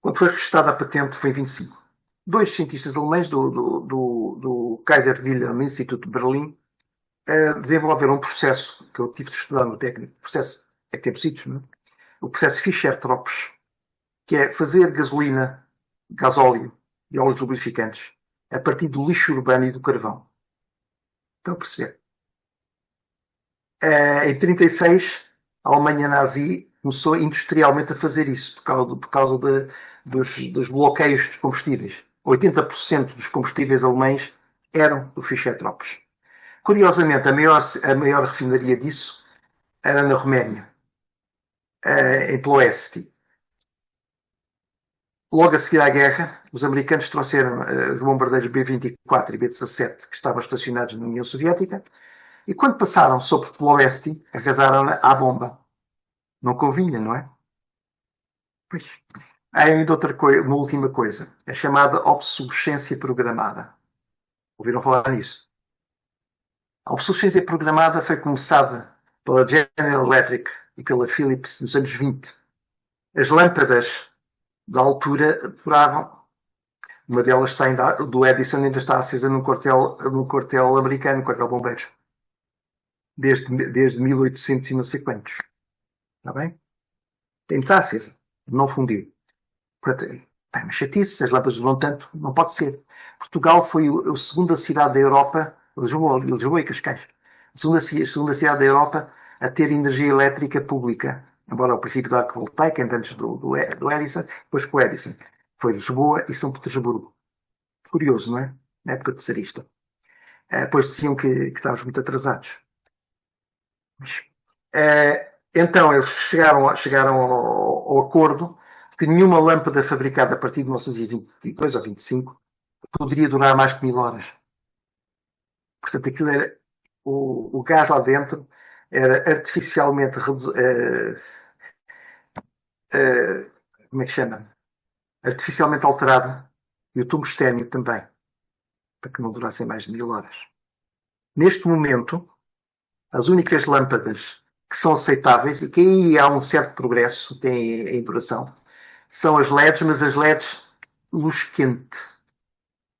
quando foi registada a patente, foi em 25. Dois cientistas alemães do Kaiser Wilhelm Institute de Berlim desenvolveram um processo que eu tive de estudar no técnico. O processo é que tem sítios, não é? O processo Fischer-Tropsch, que é fazer gasolina, gasóleo e óleos lubrificantes a partir do lixo urbano e do carvão. Estão a perceber? Em 36, a Alemanha nazi começou industrialmente a fazer isso, por causa dos bloqueios dos combustíveis. 80% dos combustíveis alemães eram do Fischer-Tropsch. Curiosamente, a maior refinaria disso era na Roménia, em Ploesti. Logo a seguir à guerra, os americanos trouxeram os bombardeiros B-24 e B-17 que estavam estacionados na União Soviética e quando passaram sobre Ploesti, arrasaram-na à bomba. Não convinha, não é? Pois. Há ainda uma última coisa, a chamada obsolescência programada. Ouviram falar nisso? A obsolescência programada foi começada pela General Electric e pela Philips nos anos 20. As lâmpadas da altura duravam. Uma delas está ainda, do Edison ainda está acesa num quartel americano, quartel bombeiros. Desde 1800 e não sei quantos. Está bem? Tem que estar acesa. Não fundiu. Portanto, é uma chatice, as lâmpadas duram tanto, não pode ser. Portugal foi a segunda cidade da Europa, Lisboa e Cascais, a segunda cidade da Europa a ter energia elétrica pública. Embora o princípio da voltaica, antes do Edison, depois com o Edison. Foi Lisboa e São Petersburgo. Curioso, não é? Na época do czarista. Depois diziam que estávamos muito atrasados. Mas, então, eles chegaram ao acordo que nenhuma lâmpada fabricada a partir de 1922 ou 25 poderia durar mais que 1000 horas. Portanto, aquilo era o gás lá dentro era artificialmente como é que chama? Artificialmente alterado e o tungstênio também, para que não durassem mais de 1000 horas. Neste momento, as únicas lâmpadas que são aceitáveis, e que aí há um certo progresso, tem em duração, são as LEDs, mas as LEDs luz quente,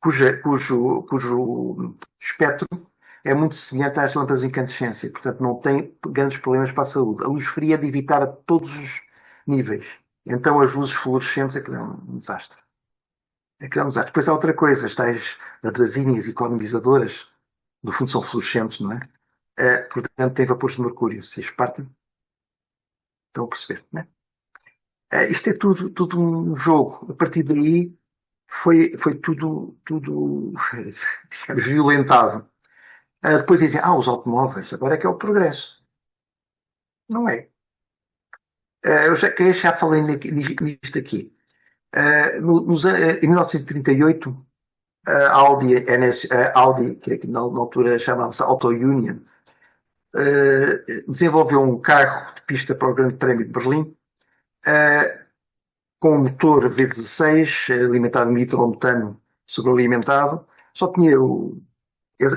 cujo espectro é muito semelhante às lâmpadas de incandescência, portanto não tem grandes problemas para a saúde. A luz fria é de evitar a todos os níveis. Então as luzes fluorescentes, aquilo é um desastre. Depois há outra coisa, as tais adrasíneas economizadoras, no fundo são fluorescentes, não é? Portanto tem vapores de mercúrio. Se espartem, estão a perceber, não é? Isto é tudo um jogo. A partir daí foi tudo digamos, violentado. Depois dizem, os automóveis, agora é que é o progresso. Não é. Eu já falei nisto aqui. Em 1938, a Audi, que na altura chamava-se Auto Union, desenvolveu um carro de pista para o Grande Prémio de Berlim, com um motor V16, alimentado de nitrometano sobrealimentado.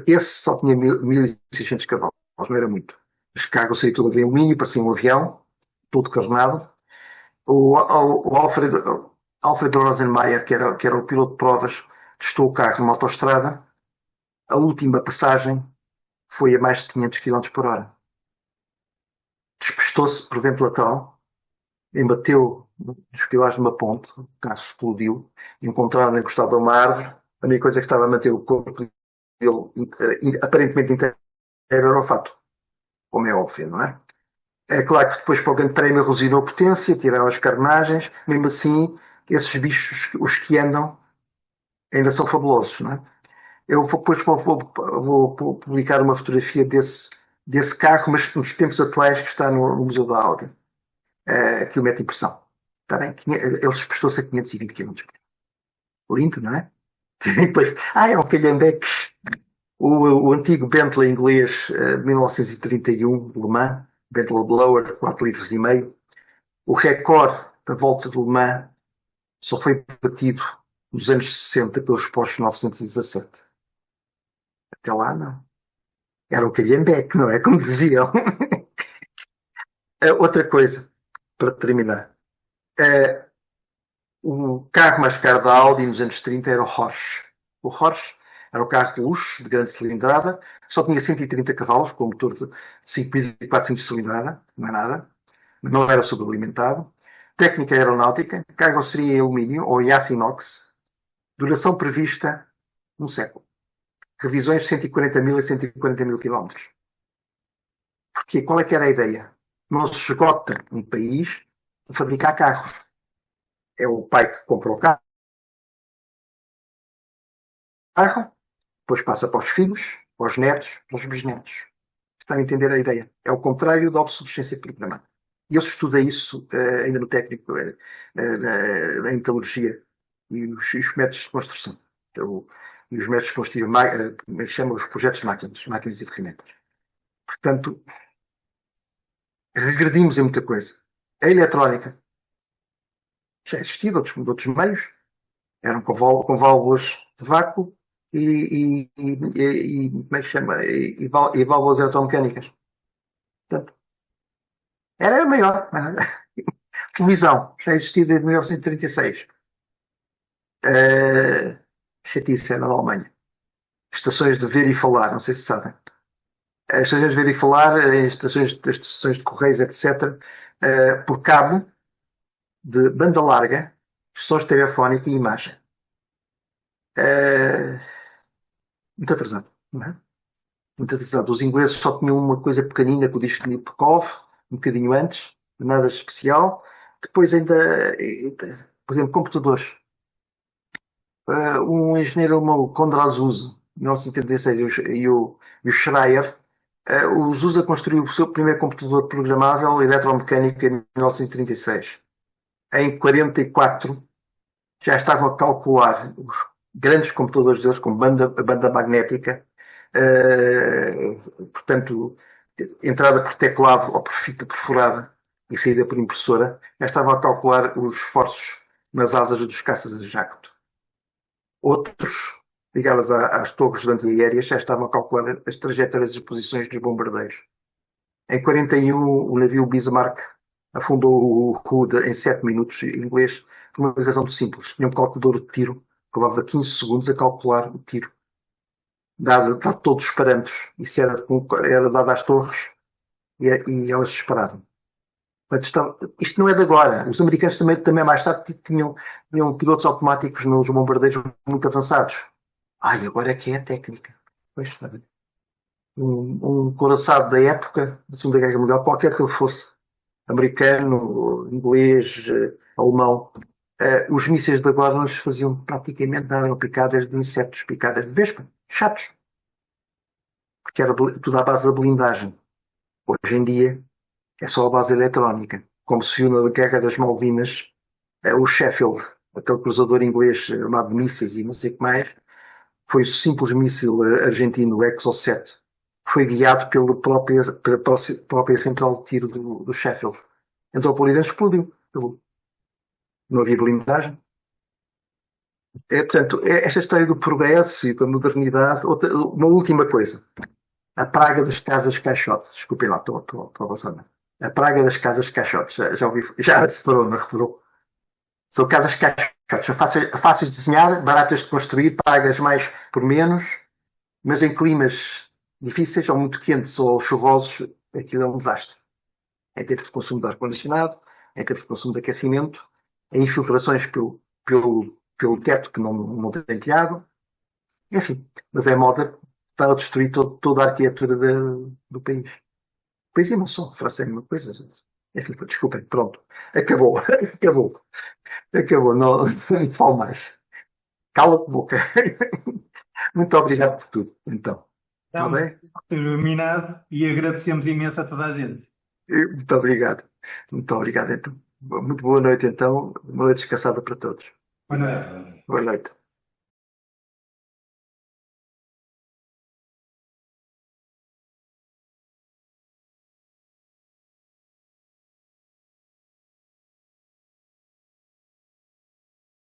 Esse só tinha 1600 cavalos, não era muito. Os carros saíam todo de alumínio, parecia um avião, todo carnado. O Alfred Rosenmayer, que era o piloto de provas, testou o carro numa autoestrada. A última passagem foi a mais de 500 km por hora. Despistou-se por vento lateral, embateu nos pilares de uma ponte, o carro explodiu, encontraram encostado a uma árvore. A única coisa que estava a manter o corpo dele aparentemente inteiro era o fato, como é óbvio, não é? É claro que depois para o Grande Prémio reduziram a potência, tiraram as carnagens, mesmo assim esses bichos, os que andam, ainda são fabulosos, não é? Eu depois vou publicar uma fotografia desse carro, mas nos tempos atuais, que está no Museu da Audi. Aquilo mete impressão. Está bem? Ele despistou-se a 520 km por hora. Lindo, não é? Depois, é um calhambeque. O antigo Bentley inglês de 1931, Le Mans, Bentley Blower, 4,5 litros. O recorde da volta de Le Mans só foi batido nos anos 60 pelos Porsche 917. Até lá, não. Era um calhambeque, não é? Como diziam. Outra coisa, para terminar. O carro mais caro da Audi nos anos 30 era o Porsche. O Porsche era um carro de luxo, de grande cilindrada, só tinha 130 cavalos, com um motor de 5.400 de cilindrada, não é nada, não era sobrealimentado. Técnica aeronáutica, carroceria em alumínio ou em aço inox, duração prevista 1 século. Revisões de 140.000 a 140.000 km. Porquê? Qual é que era a ideia? Não se esgota um país a fabricar carros. É o pai que compra o carro, depois passa para os filhos, para os netos, para os bisnetos. Está a entender a ideia? É o contrário da obsolescência programada. E eu estudei isso ainda no técnico, na metalurgia e os métodos de construção. E os métodos construtivos, como é que chama? Os projetos de máquinas e ferramentas. Portanto, regredimos em muita coisa. A eletrónica já existia de outros meios, eram com válvulas de vácuo e como é que chama? E válvulas eletromecânicas. Portanto, era maior. Televisão, já existia desde 1936. Chatice, era na Alemanha. Estações de ver e falar, não sei se sabem. As estações de ver e falar, estações de correios, etc., por cabo de banda larga, som estereofónico e imagem. Muito atrasado, não é? Muito atrasado. Os ingleses só tinham uma coisa pequenina com o disco de Nipkow, um bocadinho antes, nada especial. Depois ainda, por exemplo, computadores. Um engenheiro alemão, Konrad Zuse, 1976, e o Schreier, o Zuse construiu o seu primeiro computador programável eletromecânico em 1936. Em 1944 já estavam a calcular os grandes computadores deles com banda magnética, portanto, entrada por teclado ou por fita perforada e saída por impressora, já estavam a calcular os esforços nas asas dos caças a jato. Outros, ligados às torres antiaéreas, já estavam a calcular as trajetórias e posições dos bombardeiros. Em 41, o navio Bismarck afundou o Hood em 7 minutos, em inglês, por uma razão muito simples. Tinha um calculador de tiro que levava 15 segundos a calcular o tiro. Dado todos os parâmetros. Isso era dado às torres e elas disparavam. Isto não é de agora. Os americanos também mais tarde tinham pilotos automáticos nos bombardeiros muito avançados. Agora é que é a técnica. Pois, um coraçado da época, da Segunda Guerra Mundial, qualquer que ele fosse, americano, inglês, alemão, os mísseis de agora nos faziam praticamente nada, eram picadas de insetos, picadas de vespa, chatos. Porque era tudo à base da blindagem. Hoje em dia é só a base eletrónica. Como se viu na Guerra das Malvinas, o Sheffield, aquele cruzador inglês armado de mísseis e não sei o que mais, foi o simples míssil argentino, o Exocet, foi guiado pela própria central de tiro do Sheffield. Entrou por ali dentro, explodiu. Não havia blindagem. Portanto, esta história do progresso e da modernidade. Uma última coisa. A praga das casas caixotes. Desculpem lá, estou avançando. A praga das casas caixotes. Já reparou, não reparou? São casas caixotes. São fáceis de desenhar, baratas de construir, pagas mais por menos, mas em climas difíceis, ou muito quentes ou chuvosos, aquilo é um desastre. Em termos de consumo de ar-condicionado, em termos de consumo de aquecimento, em infiltrações pelo teto que não tem telhado. Enfim, mas é moda, está a destruir toda a arquitetura do país. Pois é, não só, a França é uma coisa. Enfim, desculpem, pronto. Acabou. Acabou, não falo mais. Cala-te boca. Muito obrigado por tudo, então. Está bem? Terminado e agradecemos imenso a toda a gente. Muito obrigado. Muito obrigado, então. Muito boa noite, então. Uma noite descansada para todos. Boa noite. Boa noite.